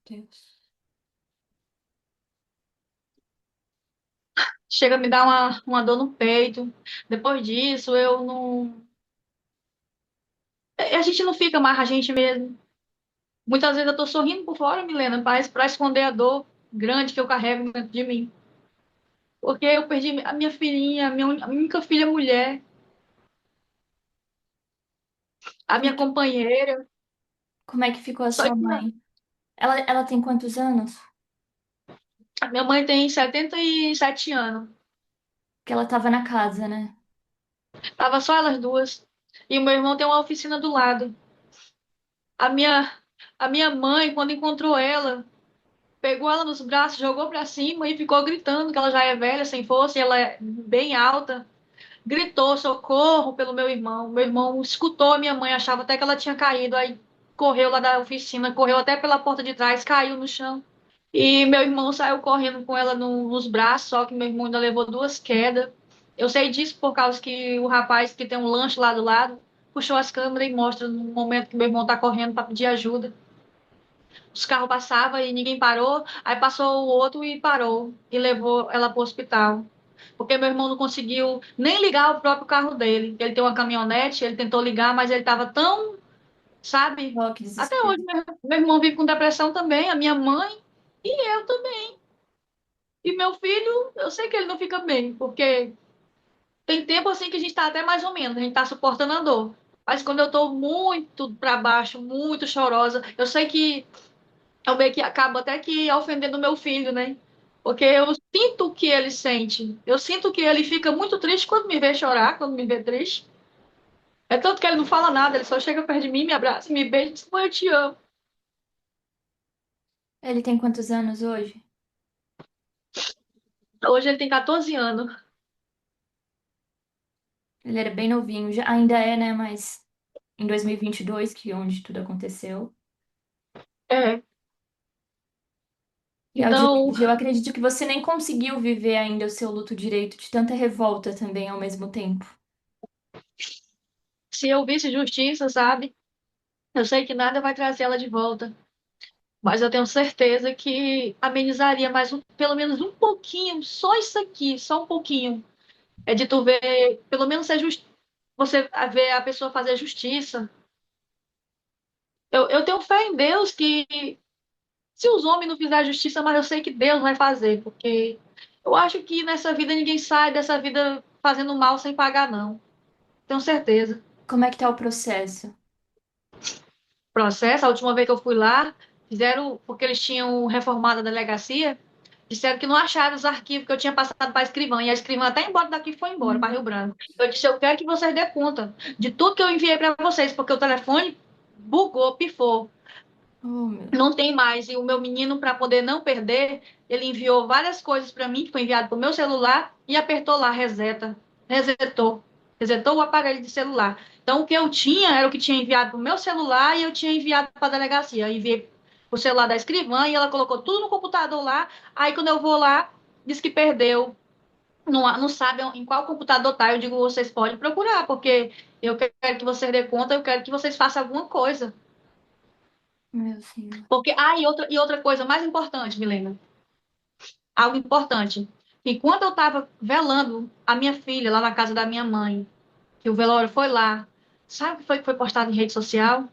Speaker 1: Deus.
Speaker 2: Chega a me dar uma dor no peito. Depois disso, eu não. A gente não fica mais a gente mesmo. Muitas vezes eu tô sorrindo por fora, Milena, mas para esconder a dor grande que eu carrego dentro de mim. Porque eu perdi a minha filhinha, a minha única filha mulher, a
Speaker 1: Como é
Speaker 2: minha
Speaker 1: que,
Speaker 2: companheira.
Speaker 1: como é que ficou a
Speaker 2: Só
Speaker 1: sua
Speaker 2: que
Speaker 1: mãe? Ela tem quantos anos?
Speaker 2: a minha mãe tem 77 anos.
Speaker 1: Que ela tava na casa, né?
Speaker 2: Tava só elas duas. E o meu irmão tem uma oficina do lado. A minha, a minha mãe, quando encontrou ela, pegou ela nos braços, jogou pra cima e ficou gritando que ela já é velha, sem força, e ela é bem alta. Gritou socorro pelo meu irmão. Meu irmão escutou a minha mãe, achava até que ela tinha caído. Aí correu lá da oficina, correu até pela porta de trás, caiu no chão. E meu irmão saiu correndo com ela nos braços, só que meu irmão ainda levou 2 quedas. Eu sei disso por causa que o rapaz que tem um lanche lá do lado puxou as câmeras e mostra no momento que meu irmão tá correndo para pedir ajuda. Os carros passavam e ninguém parou. Aí passou o outro e parou e levou ela para o hospital. Porque meu irmão não conseguiu nem ligar o próprio carro dele. Ele tem uma caminhonete, ele tentou ligar, mas ele estava tão, sabe?
Speaker 1: Oh, que
Speaker 2: Até hoje,
Speaker 1: desespero.
Speaker 2: meu irmão vive com depressão também, a minha mãe e eu também. E meu filho, eu sei que ele não fica bem, porque tem tempo assim que a gente tá até mais ou menos, a gente tá suportando a dor. Mas quando eu tô muito para baixo, muito chorosa, eu sei que eu meio que acabo até que ofendendo meu filho, né? Porque eu sinto o que ele sente. Eu sinto que ele fica muito triste quando me vê chorar, quando me vê triste. É tanto que ele não fala nada, ele só chega perto de mim, me abraça, me beija e diz: mãe, eu te amo.
Speaker 1: Ele tem quantos anos hoje?
Speaker 2: Hoje ele tem 14 anos.
Speaker 1: Ele era bem novinho, já, ainda é, né? Mas em 2022, que é onde tudo aconteceu.
Speaker 2: É.
Speaker 1: E
Speaker 2: Então,
Speaker 1: Aldileide, eu acredito que você nem conseguiu viver ainda o seu luto direito de tanta revolta também ao mesmo tempo.
Speaker 2: se eu visse justiça, sabe? Eu sei que nada vai trazer ela de volta. Mas eu tenho certeza que amenizaria mais pelo menos um pouquinho, só isso aqui, só um pouquinho. É de tu ver, pelo menos ser você ver a pessoa fazer justiça. Eu tenho fé em Deus que se os homens não fizerem justiça, mas eu sei que Deus vai fazer, porque eu acho que nessa vida ninguém sai dessa vida fazendo mal sem pagar, não. Tenho certeza.
Speaker 1: Como é que tá o processo?
Speaker 2: Processo, a última vez que eu fui lá, fizeram, porque eles tinham reformado a delegacia, disseram que não acharam os arquivos que eu tinha passado para a escrivã, e a escrivã até embora daqui foi embora, para
Speaker 1: Hum.
Speaker 2: Rio Branco. Eu disse: eu quero que vocês dêem conta de tudo que eu enviei para vocês, porque o telefone bugou, pifou.
Speaker 1: Oh, meu.
Speaker 2: Não tem mais. E o meu menino, para poder não perder, ele enviou várias coisas para mim, que foi enviado para o meu celular, e apertou lá, reseta. resetou. Resetou o aparelho de celular. Então, o que eu tinha era o que tinha enviado para o meu celular e eu tinha enviado para a delegacia. Eu enviei o celular da escrivã e ela colocou tudo no computador lá. Aí, quando eu vou lá, diz que perdeu. Não sabe em qual computador tá. Eu digo, vocês podem procurar, porque eu quero que vocês dê conta, eu quero que vocês façam alguma coisa.
Speaker 1: Meu senhor.
Speaker 2: Porque, e outra coisa mais importante, Milena, algo importante. Enquanto eu estava velando a minha filha lá na casa da minha mãe, que o velório foi lá, sabe o que foi postado em rede social?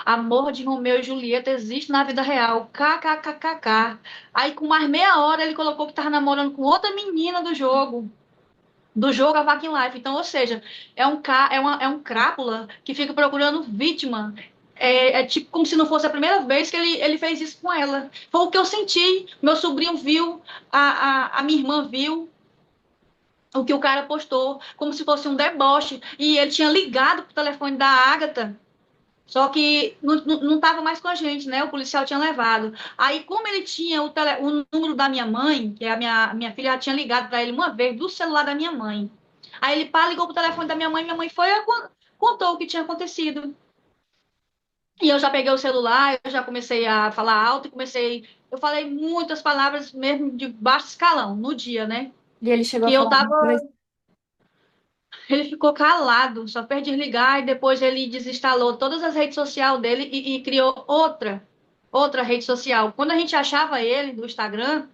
Speaker 2: Amor de Romeu e Julieta existe na vida real. KKKKK. Aí, com mais meia hora, ele colocou que estava namorando com outra menina do jogo. Do jogo A Vaca em Life. Então, ou seja, é um crápula que fica procurando vítima. É tipo como se não fosse a primeira vez que ele fez isso com ela. Foi o que eu senti. Meu sobrinho viu, a minha irmã viu o que o cara postou, como se fosse um deboche. E ele tinha ligado pro telefone da Ágata. Só que não estava mais com a gente, né? O policial tinha levado. Aí, como ele tinha o número da minha mãe, que é a minha filha já tinha ligado para ele uma vez do celular da minha mãe. Aí ele pá, ligou pro telefone da minha mãe foi e contou o que tinha acontecido. E eu já peguei o celular, eu já comecei a falar alto e comecei. Eu falei muitas palavras mesmo de baixo escalão no dia, né?
Speaker 1: E ele chegou a
Speaker 2: Que eu
Speaker 1: falar
Speaker 2: tava.
Speaker 1: alguma coisa?
Speaker 2: Ele ficou calado, só fez desligar e depois ele desinstalou todas as redes sociais dele e criou outra rede social. Quando a gente achava ele no Instagram,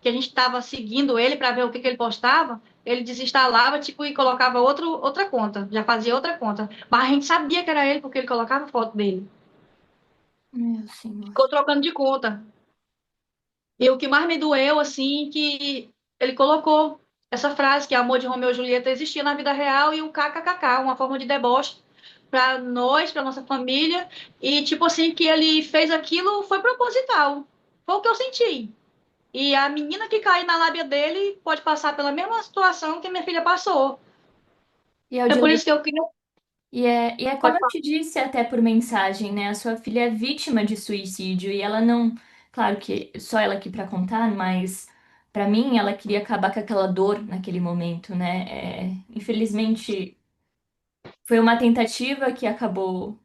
Speaker 2: que a gente estava seguindo ele para ver o que ele postava, ele desinstalava tipo e colocava outra conta, já fazia outra conta. Mas a gente sabia que era ele porque ele colocava foto dele.
Speaker 1: Meu senhor.
Speaker 2: Ficou trocando de conta. E o que mais me doeu, assim, que ele colocou essa frase, que amor de Romeu e Julieta existia na vida real e o kkkk, uma forma de deboche para nós, para nossa família, e tipo assim, que ele fez aquilo foi proposital. Foi o que eu senti. E a menina que cair na lábia dele pode passar pela mesma situação que minha filha passou.
Speaker 1: E
Speaker 2: É por
Speaker 1: Aldilei,
Speaker 2: isso que eu queria.
Speaker 1: e é como
Speaker 2: Pode
Speaker 1: eu
Speaker 2: falar.
Speaker 1: te disse até por mensagem, né? A sua filha é vítima de suicídio e ela não, claro que só ela aqui para contar, mas para mim ela queria acabar com aquela dor naquele momento, né? Infelizmente foi uma tentativa que acabou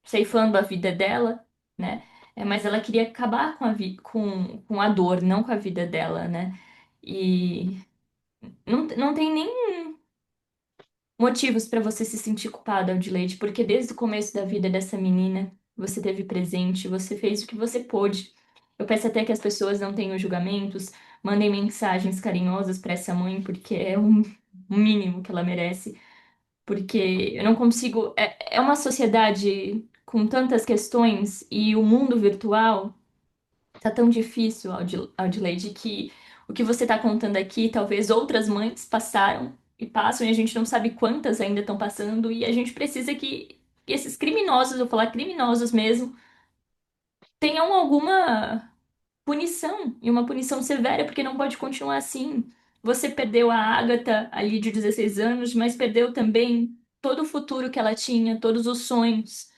Speaker 1: ceifando a vida dela, né? Mas ela queria acabar com a dor, não com a vida dela, né? E não tem nem motivos para você se sentir culpada, Adileide, porque desde o começo da vida dessa menina, você teve presente, você fez o que você pôde. Eu peço até que as pessoas não tenham julgamentos, mandem mensagens carinhosas para essa mãe, porque é o mínimo que ela merece. Porque eu não consigo. É uma sociedade com tantas questões e o mundo virtual. Tá tão difícil, Audileide, que o que você tá contando aqui, talvez outras mães passaram e passam, e a gente não sabe quantas ainda estão passando, e a gente precisa que esses criminosos, eu vou falar criminosos mesmo, tenham alguma punição, e uma punição severa, porque não pode continuar assim. Você perdeu a Ágata ali de 16 anos, mas perdeu também todo o futuro que ela tinha, todos os sonhos.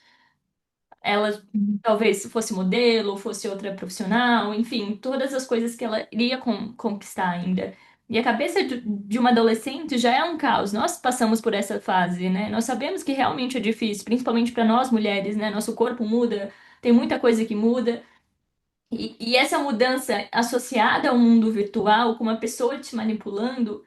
Speaker 1: Ela talvez fosse modelo, fosse outra profissional, enfim, todas as coisas que ela iria conquistar ainda. E a cabeça de uma adolescente já é um caos. Nós passamos por essa fase, né? Nós sabemos que realmente é difícil, principalmente para nós mulheres, né? Nosso corpo muda, tem muita coisa que muda. E essa mudança associada ao mundo virtual, com uma pessoa te manipulando,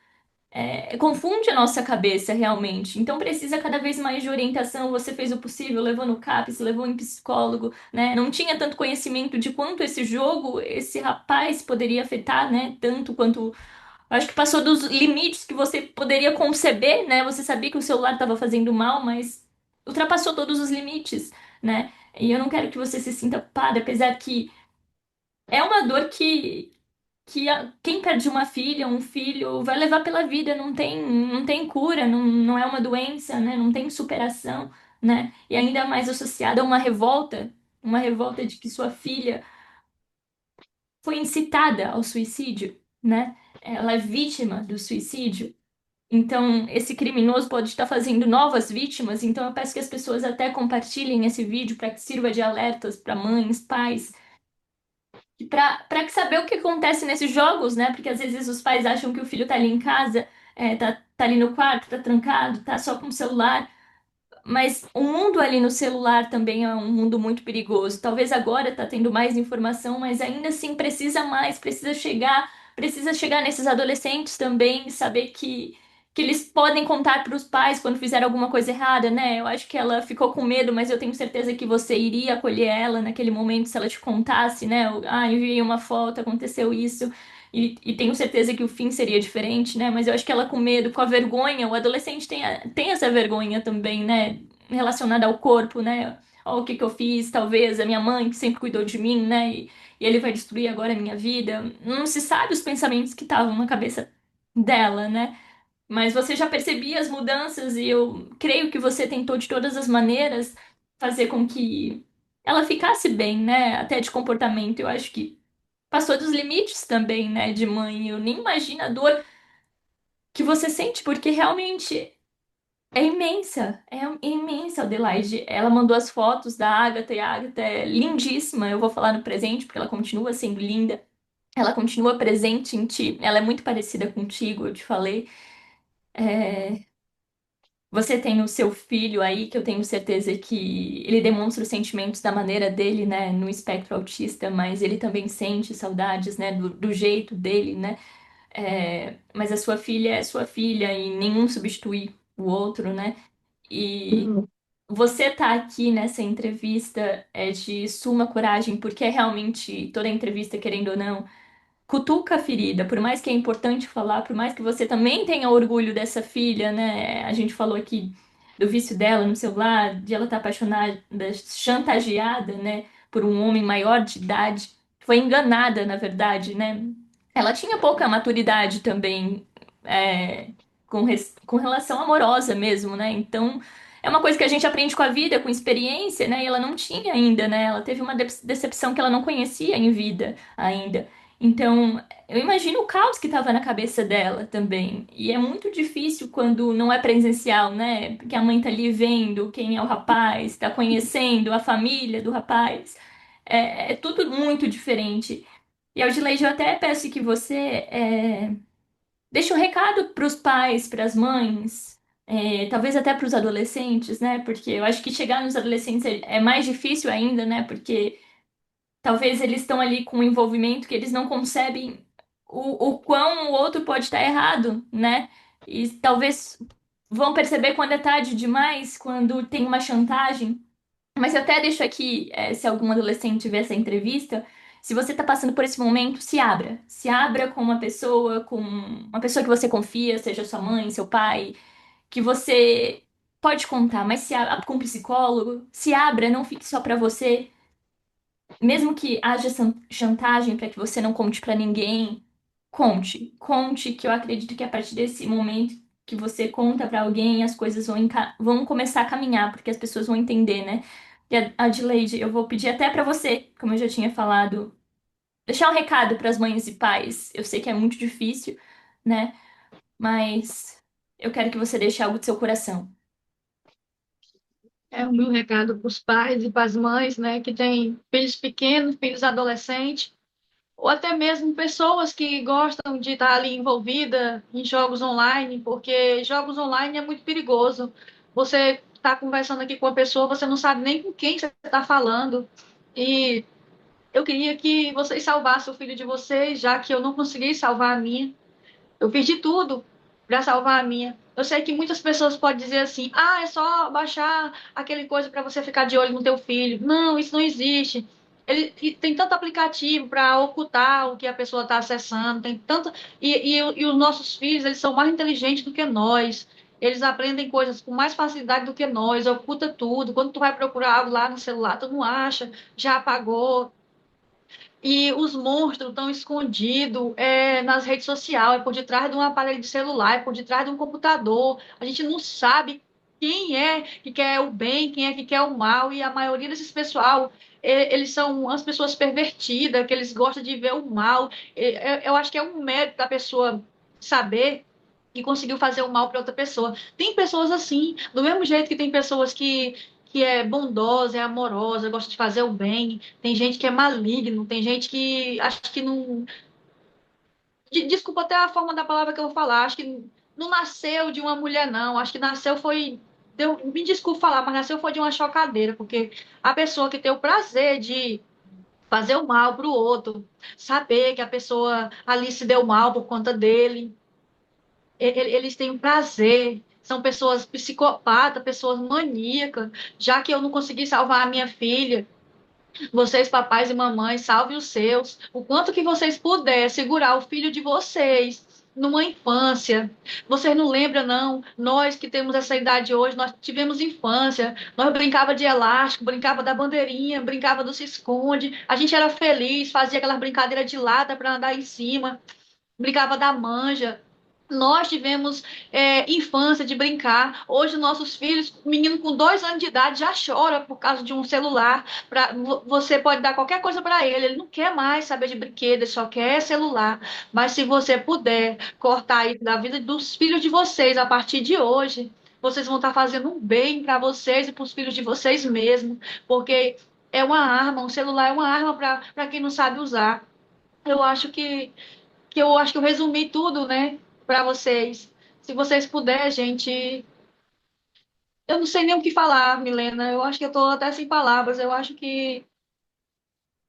Speaker 1: confunde a nossa cabeça realmente. Então precisa cada vez mais de orientação. Você fez o possível, levou no CAPS, levou em psicólogo, né? Não tinha tanto conhecimento de quanto esse jogo, esse rapaz poderia afetar, né? Tanto quanto. Acho que passou dos limites que você poderia conceber, né? Você sabia que o celular estava fazendo mal, mas ultrapassou todos os limites, né? E eu não quero que você se sinta culpada, apesar que é uma dor que quem perde uma filha, um filho, vai levar pela vida, não tem cura, não é uma doença, né? Não tem superação, né? E ainda mais associada a uma revolta de que sua filha foi incitada ao suicídio, né? Ela é vítima do suicídio. Então, esse criminoso pode estar fazendo novas vítimas. Então, eu peço que as pessoas até compartilhem esse vídeo para que sirva de alertas para mães, pais, para saber o que acontece nesses jogos, né? Porque às vezes os pais acham que o filho tá ali em casa, tá tá ali no quarto, tá trancado, tá só com o celular. Mas o mundo ali no celular também é um mundo muito perigoso. Talvez agora está tendo mais informação, mas ainda assim precisa mais, precisa chegar nesses adolescentes também, saber que eles podem contar para os pais quando fizeram alguma coisa errada, né? Eu acho que ela ficou com medo, mas eu tenho certeza que você iria acolher ela naquele momento se ela te contasse, né? Ah, enviei uma foto, aconteceu isso. E tenho certeza que o fim seria diferente, né? Mas eu acho que ela com medo, com a vergonha, o adolescente tem essa vergonha também, né? Relacionada ao corpo, né? Ó, o que que eu fiz, talvez, a minha mãe que sempre cuidou de mim, né? E ele vai destruir agora a minha vida. Não se sabe os pensamentos que estavam na cabeça dela, né? Mas você já percebia as mudanças e eu creio que você tentou de todas as maneiras fazer com que ela ficasse bem, né? Até de comportamento. Eu acho que passou dos limites também, né, de mãe. Eu nem imagino a dor que você sente, porque realmente é imensa, Adelaide. Ela mandou as fotos da Agatha e a Agatha é lindíssima. Eu vou falar no presente, porque ela continua sendo linda. Ela continua presente em ti. Ela é muito parecida contigo, eu te falei. É, Você tem o seu filho aí, que eu tenho certeza que ele demonstra os sentimentos da maneira dele, né, no espectro autista, mas ele também sente saudades, né, do jeito dele, né? Mas a sua filha é sua filha e nenhum substitui o outro, né? E
Speaker 2: Uhum.
Speaker 1: você tá aqui nessa entrevista é de suma coragem, porque é realmente toda entrevista, querendo ou não, cutuca a ferida, por mais que é importante falar, por mais que você também tenha orgulho dessa filha, né? A gente falou aqui do vício dela no celular, de ela estar apaixonada, chantageada, né, por um homem maior de idade, foi enganada, na verdade, né? Ela tinha pouca maturidade também, com relação amorosa mesmo, né? Então, é uma coisa que a gente aprende com a vida, com experiência, né? E ela não tinha ainda, né? Ela teve uma decepção que ela não conhecia em vida ainda. Então, eu imagino o caos que estava na cabeça dela também. E é muito difícil quando não é presencial, né? Porque a mãe tá ali vendo quem é o rapaz, tá conhecendo a família do rapaz. É tudo muito diferente. E, Aldileide, eu até peço que você deixe um recado para os pais, para as mães, talvez até para os adolescentes, né? Porque eu acho que chegar nos adolescentes é mais difícil ainda, né? Porque talvez eles estão ali com um envolvimento que eles não concebem o quão o outro pode estar errado, né? E talvez vão perceber quando é tarde demais, quando tem uma chantagem. Mas eu até deixo aqui, se algum adolescente ver essa entrevista, se você está passando por esse momento, se abra. Se abra com uma pessoa que você confia, seja sua mãe, seu pai, que você pode contar, mas com um psicólogo, se abra, não fique só para você. Mesmo que haja chantagem para que você não conte para ninguém, conte, que eu acredito que a partir desse momento que você conta para alguém, as coisas vão começar a caminhar, porque as pessoas vão entender, né? E Adelaide, eu vou pedir até para você, como eu já tinha falado, deixar um recado para as mães e pais. Eu sei que é muito difícil, né? Mas eu quero que você deixe algo do seu coração.
Speaker 2: É o meu recado para os pais e para as mães, né, que têm filhos pequenos, filhos adolescentes, ou até mesmo pessoas que gostam de estar ali envolvida em jogos online, porque jogos online é muito perigoso. Você está conversando aqui com a pessoa, você não sabe nem com quem você está falando. E eu queria que vocês salvassem o filho de vocês, já que eu não consegui salvar a minha. Eu fiz de tudo para salvar a minha. Eu sei que muitas pessoas podem dizer assim: ah, é só baixar aquele coisa para você ficar de olho no teu filho. Não, isso não existe. Ele e tem tanto aplicativo para ocultar o que a pessoa está acessando, tem tanto e os nossos filhos eles são mais inteligentes do que nós. Eles aprendem coisas com mais facilidade do que nós, oculta tudo. Quando tu vai procurar algo lá no celular, tu não acha, já apagou. E os monstros estão escondidos nas redes sociais, é por detrás de um aparelho de celular, é por detrás de um computador. A gente não sabe quem é que quer o bem, quem é que quer o mal. E a maioria desses pessoal, eles são as pessoas pervertidas, que eles gostam de ver o mal. Eu acho que é um mérito da pessoa saber que conseguiu fazer o mal para outra pessoa. Tem pessoas assim, do mesmo jeito que tem pessoas que é bondosa, é amorosa, gosta de fazer o bem. Tem gente que é maligno, tem gente que acho que não. Desculpa até a forma da palavra que eu vou falar, acho que não nasceu de uma mulher, não. Acho que nasceu foi. Me desculpe falar, mas nasceu foi de uma chocadeira, porque a pessoa que tem o prazer de fazer o mal para o outro, saber que a pessoa ali se deu mal por conta dele, eles têm um prazer. São pessoas psicopatas, pessoas maníacas. Já que eu não consegui salvar a minha filha, vocês, papais e mamães, salve os seus. O quanto que vocês puderem segurar o filho de vocês numa infância. Vocês não lembram, não? Nós que temos essa idade hoje, nós tivemos infância. Nós brincava de elástico, brincava da bandeirinha, brincava do se esconde. A gente era feliz, fazia aquelas brincadeiras de lata para andar em cima, brincava da manja. Nós tivemos infância de brincar. Hoje, nossos filhos, menino com 2 anos de idade, já chora por causa de um celular. Você pode dar qualquer coisa para ele. Ele não quer mais saber de brinquedo, ele só quer celular. Mas se você puder cortar isso da vida dos filhos de vocês a partir de hoje, vocês vão estar fazendo um bem para vocês e para os filhos de vocês mesmos. Porque é uma arma, um celular é uma arma para quem não sabe usar. Eu acho que eu resumi tudo, né, para vocês. Se vocês puderem, gente, eu não sei nem o que falar, Milena. Eu acho que eu tô até sem palavras. Eu acho que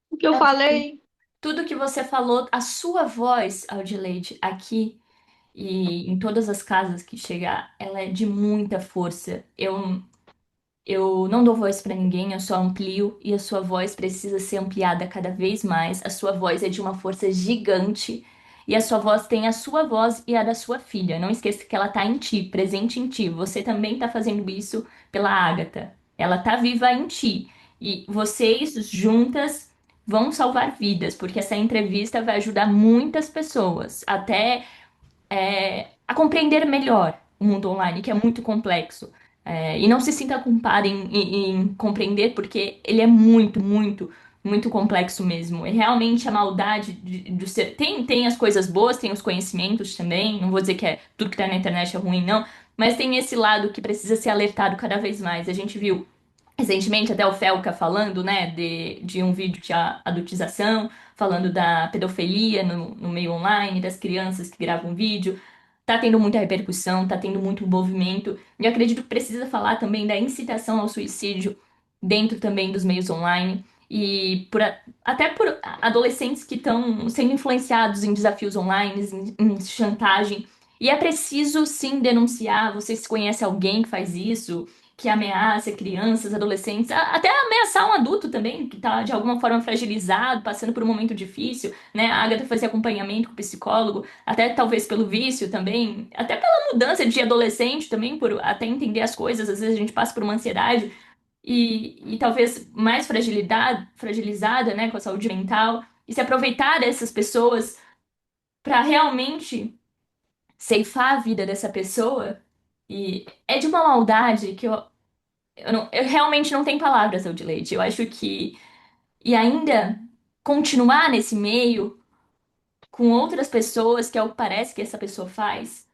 Speaker 2: o que eu
Speaker 1: Não,
Speaker 2: falei,
Speaker 1: tudo que você falou, a sua voz, Audileide, aqui e em todas as casas que chegar, ela é de muita força. Eu não dou voz para ninguém, eu só amplio e a sua voz precisa ser ampliada cada vez mais. A sua voz é de uma força gigante e a sua voz tem a sua voz e a da sua filha. Não esqueça que ela tá em ti, presente em ti. Você também tá fazendo isso pela Ágata. Ela tá viva em ti e vocês juntas vão salvar vidas, porque essa entrevista vai ajudar muitas pessoas, até a compreender melhor o mundo online, que é muito complexo. E não se sinta culpada em compreender, porque ele é muito, muito, muito complexo mesmo. E realmente a maldade de ser. Tem as coisas boas, tem os conhecimentos também. Não vou dizer que tudo que tá na internet é ruim, não. Mas tem esse lado que precisa ser alertado cada vez mais. A gente viu recentemente até o Felca falando, né, de um vídeo de adultização, falando da pedofilia no meio online, das crianças que gravam vídeo. Tá tendo muita repercussão, tá tendo muito movimento. E eu acredito que precisa falar também da incitação ao suicídio dentro também dos meios online. E até por adolescentes que estão sendo influenciados em desafios online, em chantagem. E é preciso sim denunciar. Você se conhece alguém que faz isso? Que ameaça crianças, adolescentes, até ameaçar um adulto também, que está de alguma forma fragilizado, passando por um momento difícil, né? A Agatha fazia acompanhamento com o psicólogo, até talvez pelo vício também, até pela mudança de adolescente também, por até entender as coisas, às vezes a gente passa por uma ansiedade e talvez mais fragilizada, né, com a saúde mental, e se aproveitar dessas pessoas para realmente ceifar a vida dessa pessoa. E é de uma maldade que eu realmente não tenho palavras, Audileide. Eu acho que. E ainda continuar nesse meio com outras pessoas, que é o que parece que essa pessoa faz.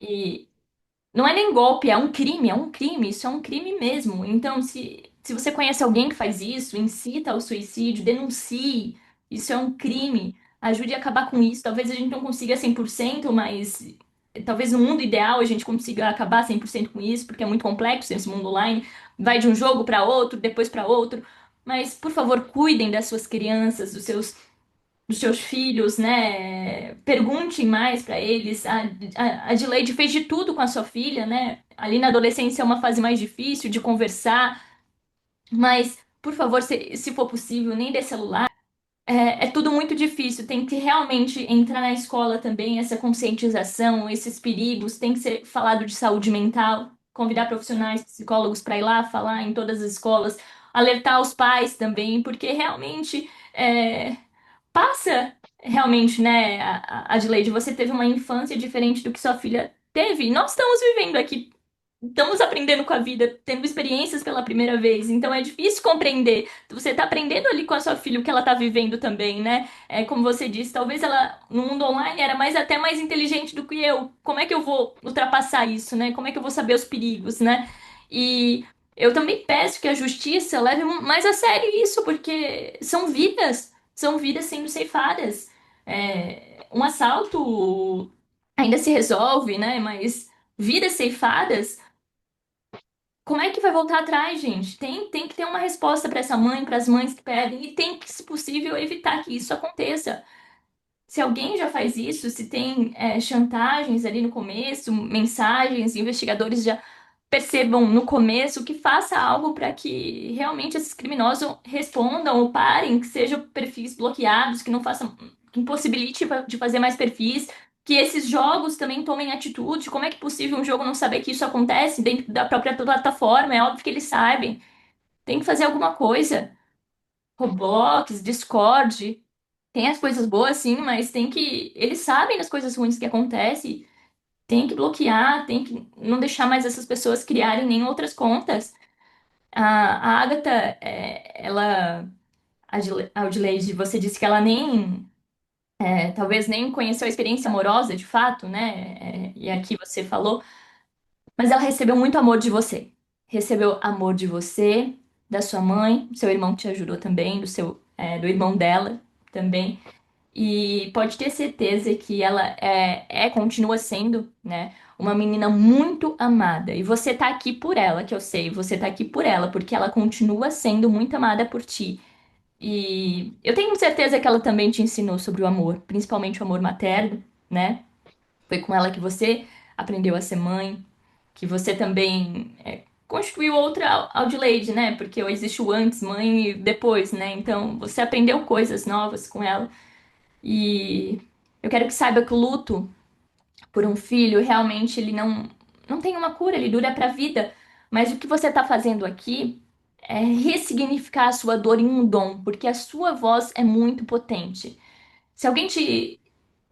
Speaker 1: E não é nem golpe, é um crime, é um crime, isso é um crime mesmo. Então, se você conhece alguém que faz isso, incita ao suicídio, denuncie, isso é um crime. Ajude a acabar com isso. Talvez a gente não consiga 100%, mas talvez no mundo ideal a gente consiga acabar 100% com isso, porque é muito complexo esse mundo online. Vai de um jogo para outro, depois para outro. Mas, por favor, cuidem das suas crianças, dos seus filhos, né? Pergunte mais para eles. A Adelaide fez de tudo com a sua filha, né? Ali na adolescência é uma fase mais difícil de conversar, mas, por favor, se for possível, nem dê celular. É tudo muito difícil. Tem que realmente entrar na escola também, essa conscientização, esses perigos. Tem que ser falado de saúde mental, convidar profissionais, psicólogos para ir lá falar em todas as escolas, alertar os pais também, porque realmente. Passa realmente, né, Adelaide, você teve uma infância diferente do que sua filha teve. Nós estamos vivendo aqui, estamos aprendendo com a vida, tendo experiências pela primeira vez, então é difícil compreender. Você está aprendendo ali com a sua filha o que ela está vivendo também, né? É, como você disse, talvez ela no mundo online era até mais inteligente do que eu. Como é que eu vou ultrapassar isso, né? Como é que eu vou saber os perigos, né? E eu também peço que a justiça leve mais a sério isso, porque são vidas sendo ceifadas. Um assalto ainda se resolve, né? Mas vidas ceifadas, como é que vai voltar atrás, gente? Tem que ter uma resposta para essa mãe, para as mães que pedem, e tem que, se possível, evitar que isso aconteça. Se alguém já faz isso, se tem chantagens ali no começo, mensagens, investigadores já percebam no começo que faça algo para que realmente esses criminosos respondam ou parem, que sejam perfis bloqueados, que não façam, que impossibilite de fazer mais perfis, que esses jogos também tomem atitude. Como é que é possível um jogo não saber que isso acontece dentro da própria plataforma? É óbvio que eles sabem. Tem que fazer alguma coisa. Roblox, Discord. Tem as coisas boas, sim, mas tem que. Eles sabem das coisas ruins que acontecem. Tem que bloquear, tem que não deixar mais essas pessoas criarem nem outras contas. A Agatha, a Adelaide, você disse que ela nem. Talvez nem conheceu a experiência amorosa de fato, né? E aqui você falou. Mas ela recebeu muito amor de você. Recebeu amor de você, da sua mãe, seu irmão te ajudou também, do irmão dela também. E pode ter certeza que ela continua sendo, né, uma menina muito amada. E você tá aqui por ela, que eu sei. Você tá aqui por ela, porque ela continua sendo muito amada por ti. E eu tenho certeza que ela também te ensinou sobre o amor, principalmente o amor materno, né? Foi com ela que você aprendeu a ser mãe, que você também construiu outra Adelaide, né? Porque existe o antes, mãe e depois, né? Então você aprendeu coisas novas com ela. E eu quero que saiba que o luto por um filho realmente ele não tem uma cura, ele dura para a vida. Mas o que você está fazendo aqui é ressignificar a sua dor em um dom, porque a sua voz é muito potente. Se alguém te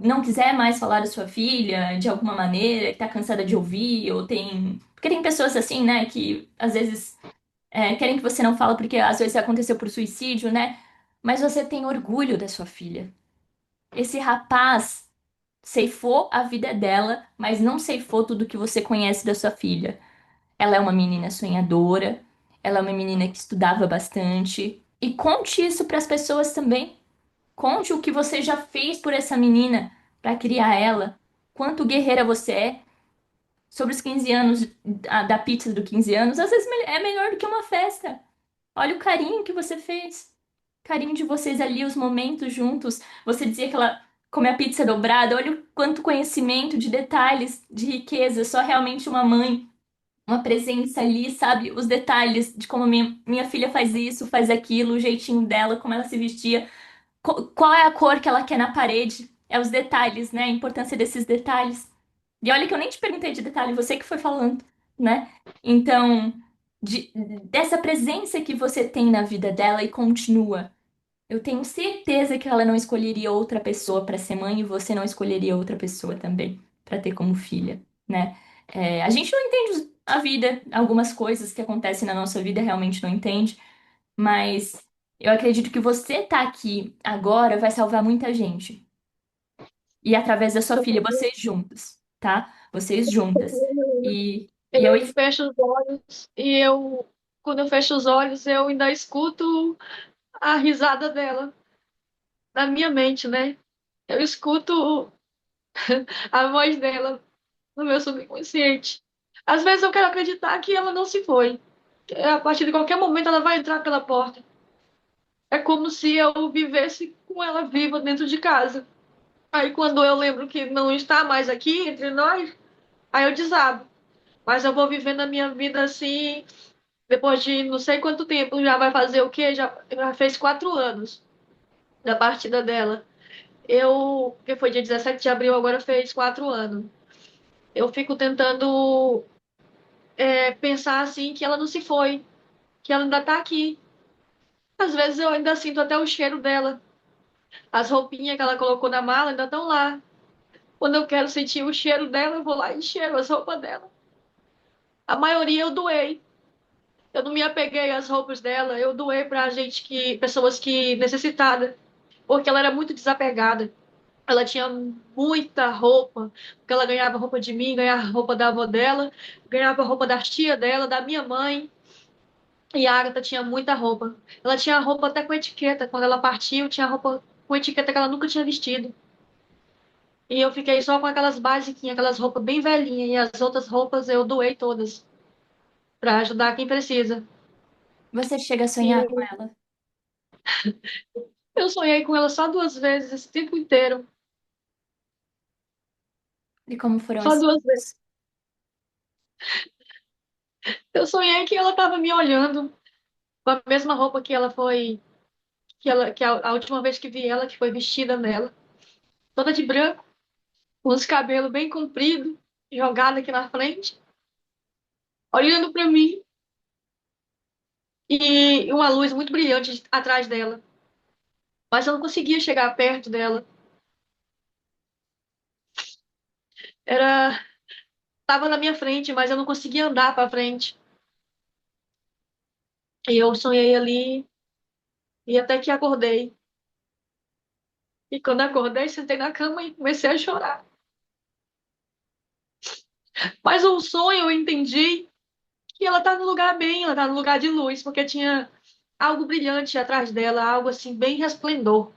Speaker 1: não quiser mais falar da sua filha de alguma maneira, que tá cansada de ouvir, ou tem. Porque tem pessoas assim, né, que às vezes querem que você não fale porque às vezes aconteceu por suicídio, né? Mas você tem orgulho da sua filha. Esse rapaz ceifou a vida dela, mas não ceifou tudo que você conhece da sua filha. Ela é uma menina sonhadora, ela é uma menina que estudava bastante. E conte isso para as pessoas também. Conte o que você já fez por essa menina para criar ela. Quanto guerreira você é. Sobre os 15 anos, da pizza do 15 anos, às vezes é melhor do que uma festa. Olha o carinho que você fez. Carinho de vocês ali, os momentos juntos. Você dizia que ela come a pizza dobrada. Olha o quanto conhecimento de detalhes, de riqueza. Só realmente uma mãe, uma presença ali, sabe? Os detalhes de como minha filha faz isso, faz aquilo, o jeitinho dela, como ela se vestia. Qual é a cor que ela quer na parede? É os detalhes, né? A importância desses detalhes. E olha que eu nem te perguntei de detalhe, você que foi falando, né? Então, dessa presença que você tem na vida dela e continua. Eu tenho certeza que ela não escolheria outra pessoa para ser mãe e você não escolheria outra pessoa também para ter como filha, né? A gente não entende a vida, algumas coisas que acontecem na nossa vida realmente não entende, mas eu acredito que você tá aqui agora vai salvar muita gente. E através da sua filha, vocês juntas, tá? Vocês juntas. E eu.
Speaker 2: Eu fecho os olhos e quando eu fecho os olhos, eu ainda escuto a risada dela na minha mente, né? Eu escuto a voz dela no meu subconsciente. Às vezes eu quero acreditar que ela não se foi. A partir de qualquer momento ela vai entrar pela porta. É como se eu vivesse com ela viva dentro de casa. Aí quando eu lembro que não está mais aqui entre nós, aí eu desabo. Mas eu vou vivendo a minha vida assim, depois de não sei quanto tempo, já vai fazer o quê? Já fez 4 anos da partida dela. Que foi dia 17 de abril, agora fez 4 anos. Eu fico tentando pensar assim que ela não se foi, que ela ainda tá aqui. Às vezes eu ainda sinto até o cheiro dela. As roupinhas que ela colocou na mala ainda estão lá. Quando eu quero sentir o cheiro dela, eu vou lá e cheiro as roupas dela. A maioria eu doei. Eu não me apeguei às roupas dela, eu doei pra pessoas que necessitadas, porque ela era muito desapegada. Ela tinha muita roupa, porque ela ganhava roupa de mim, ganhava roupa da avó dela, ganhava roupa da tia dela, da minha mãe. E a Agatha tinha muita roupa. Ela tinha roupa até com etiqueta. Quando ela partiu, tinha roupa com etiqueta que ela nunca tinha vestido. E eu fiquei só com aquelas basiquinhas, aquelas roupas bem velhinhas, e as outras roupas eu doei todas para ajudar quem precisa.
Speaker 1: Você chega a sonhar com
Speaker 2: E
Speaker 1: ela?
Speaker 2: eu sonhei com ela só 2 vezes esse tempo inteiro.
Speaker 1: E como foram
Speaker 2: Só
Speaker 1: esses
Speaker 2: 2 vezes.
Speaker 1: sonhos?
Speaker 2: Eu sonhei que ela estava me olhando com a mesma roupa que ela foi, que a última vez que vi ela, que foi vestida nela, toda de branco, com os cabelos bem compridos, jogada aqui na frente, olhando para mim e uma luz muito brilhante atrás dela. Mas eu não conseguia chegar perto dela. Era, tava na minha frente, mas eu não conseguia andar para frente. E eu sonhei ali e até que acordei. E quando acordei, sentei na cama e comecei a chorar. Mas o sonho eu entendi que ela tá no lugar bem, ela tá no lugar de luz, porque tinha algo brilhante atrás dela, algo assim bem resplendor.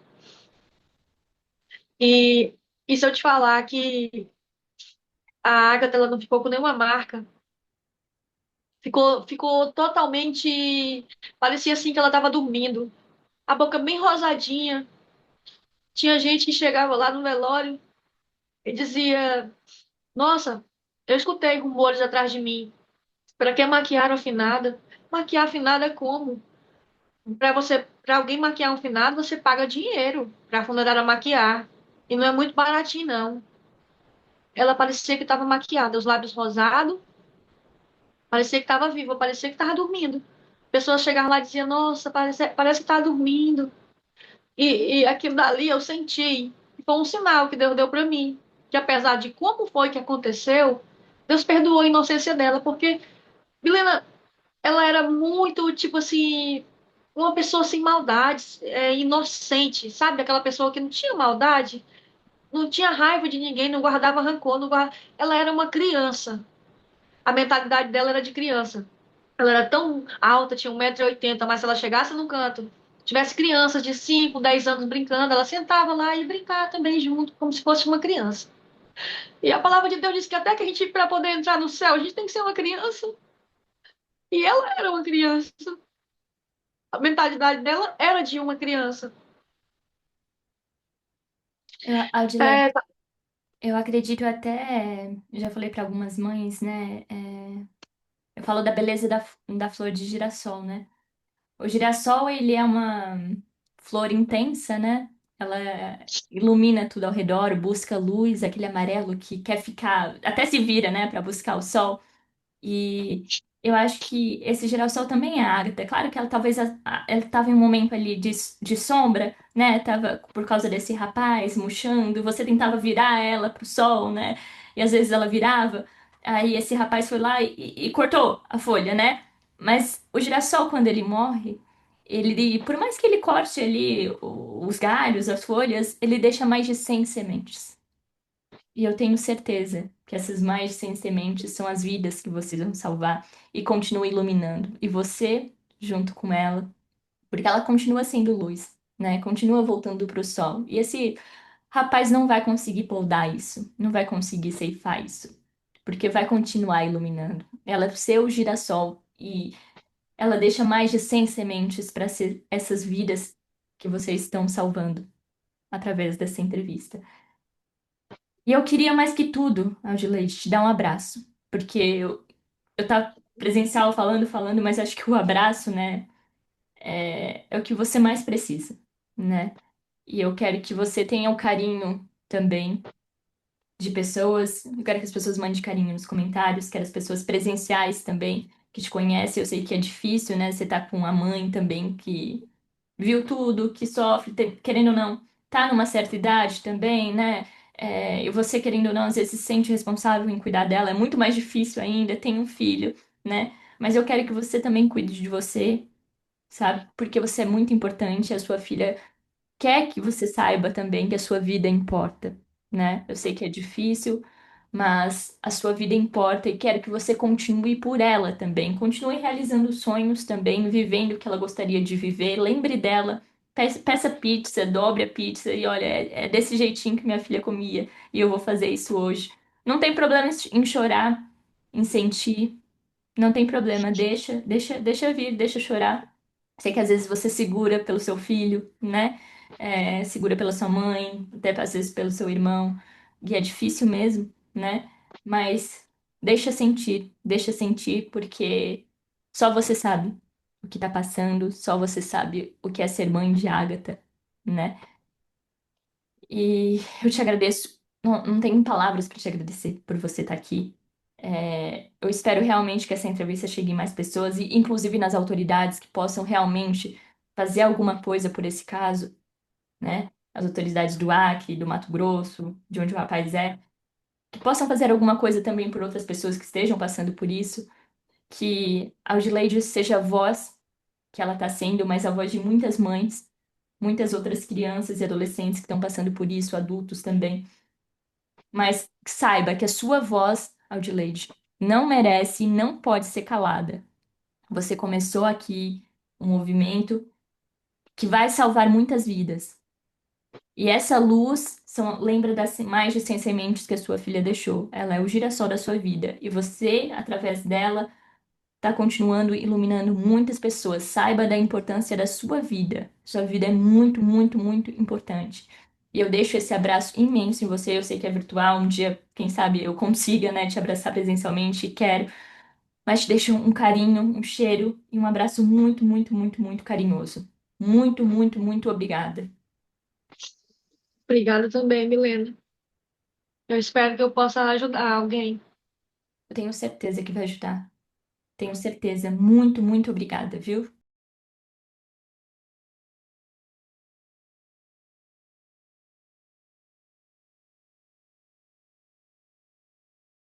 Speaker 2: E, e se eu te falar que a Agatha ela não ficou com nenhuma marca, ficou totalmente, parecia assim que ela estava dormindo, a boca bem rosadinha. Tinha gente que chegava lá no velório e dizia: Nossa, eu escutei rumores atrás de mim. Para que maquiar a finada? Maquiar a finada como? Para alguém maquiar um finado, você paga dinheiro para a funerária maquiar. E não é muito baratinho, não. Ela parecia que estava maquiada, os lábios rosados, parecia que estava viva, parecia que estava dormindo. Pessoas chegavam lá e diziam: Nossa, parece que está dormindo. E aquilo dali eu senti. E foi um sinal que Deus deu para mim. Que apesar de como foi que aconteceu, Deus perdoou a inocência dela, porque Milena, ela era muito, tipo assim, uma pessoa sem maldade, inocente, sabe? Aquela pessoa que não tinha maldade, não tinha raiva de ninguém, não guardava rancor, não guarda... Ela era uma criança. A mentalidade dela era de criança. Ela era tão alta, tinha 1,80 m, mas se ela chegasse num canto, tivesse crianças de 5, 10 anos brincando, ela sentava lá e brincava também junto, como se fosse uma criança. E a palavra de Deus diz que até que a gente, para poder entrar no céu, a gente tem que ser uma criança. E ela era uma criança. A mentalidade dela era de uma criança.
Speaker 1: Adilene,
Speaker 2: É,
Speaker 1: eu acredito até, eu já falei para algumas mães, né? Eu falo da beleza da flor de girassol, né? O girassol, ele é uma flor intensa, né? Ela ilumina tudo ao redor, busca luz, aquele amarelo que quer ficar, até se vira, né, para buscar o sol. E eu acho que esse girassol também é Agatha. É claro que ela talvez ela estava em um momento ali de sombra, né? Tava por causa desse rapaz murchando, você tentava virar ela pro sol, né? E às vezes ela virava. Aí esse rapaz foi lá e cortou a folha, né? Mas o girassol, quando ele morre, ele, por mais que ele corte ali os galhos, as folhas, ele deixa mais de 100 sementes. E eu tenho certeza que essas mais de 100 sementes são as vidas que vocês vão salvar e continuam iluminando. E você, junto com ela, porque ela continua sendo luz, né? Continua voltando para o sol. E esse rapaz não vai conseguir podar isso, não vai conseguir ceifar isso, porque vai continuar iluminando. Ela é o seu girassol e ela deixa mais de 100 sementes para ser essas vidas que vocês estão salvando através dessa entrevista. E eu queria mais que tudo, Aldileide, te dar um abraço. Porque eu tava presencial falando, mas acho que o abraço, né, é o que você mais precisa, né? E eu quero que você tenha o carinho também de pessoas. Eu quero que as pessoas mandem carinho nos comentários, quero as pessoas presenciais também, que te conhecem. Eu sei que é difícil, né? Você tá com a mãe também que viu tudo, que sofre, querendo ou não, tá numa certa idade também, né? E você, querendo ou não, às vezes se sente responsável em cuidar dela, é muito mais difícil ainda, tem um filho, né? Mas eu quero que você também cuide de você, sabe? Porque você é muito importante, a sua filha quer que você saiba também que a sua vida importa, né? Eu sei que é difícil, mas a sua vida importa e quero que você continue por ela também. Continue realizando sonhos também, vivendo o que ela gostaria de viver. Lembre dela, Peça pizza, dobre a pizza e olha, é desse jeitinho que minha filha comia e eu vou fazer isso hoje. Não tem problema em chorar, em sentir, não tem problema, deixa vir, deixa chorar. Sei que às vezes você segura pelo seu filho, né? Segura pela sua mãe, até às vezes pelo seu irmão, e é difícil mesmo, né? Mas deixa sentir, porque só você sabe o que tá passando, só você sabe o que é ser mãe de Ágata, né? E eu te agradeço, não tenho palavras para te agradecer por você estar aqui. Eu espero realmente que essa entrevista chegue em mais pessoas, e inclusive nas autoridades que possam realmente fazer alguma coisa por esse caso, né? As autoridades do Acre, do Mato Grosso, de onde o rapaz é, que possam fazer alguma coisa também por outras pessoas que estejam passando por isso, que a Audileide seja a voz que ela está sendo, mas a voz de muitas mães, muitas outras crianças e adolescentes que estão passando por isso, adultos também. Mas saiba que a sua voz, Audileide, não merece e não pode ser calada. Você começou aqui um movimento que vai salvar muitas vidas. E essa luz lembra das mais de 100 sementes que a sua filha deixou. Ela é o girassol da sua vida. E você, através dela, está continuando iluminando muitas pessoas. Saiba da importância da sua vida. Sua vida é muito, muito, muito importante. E eu deixo esse abraço imenso em você. Eu sei que é virtual. Um dia, quem sabe, eu consiga, né, te abraçar presencialmente. Quero. Mas te deixo um carinho, um cheiro e um abraço muito, muito, muito, muito carinhoso. Muito, muito, muito obrigada.
Speaker 2: Obrigada também, Milena. Eu espero que eu possa ajudar alguém.
Speaker 1: Eu tenho certeza que vai ajudar. Tenho certeza. Muito, muito obrigada, viu?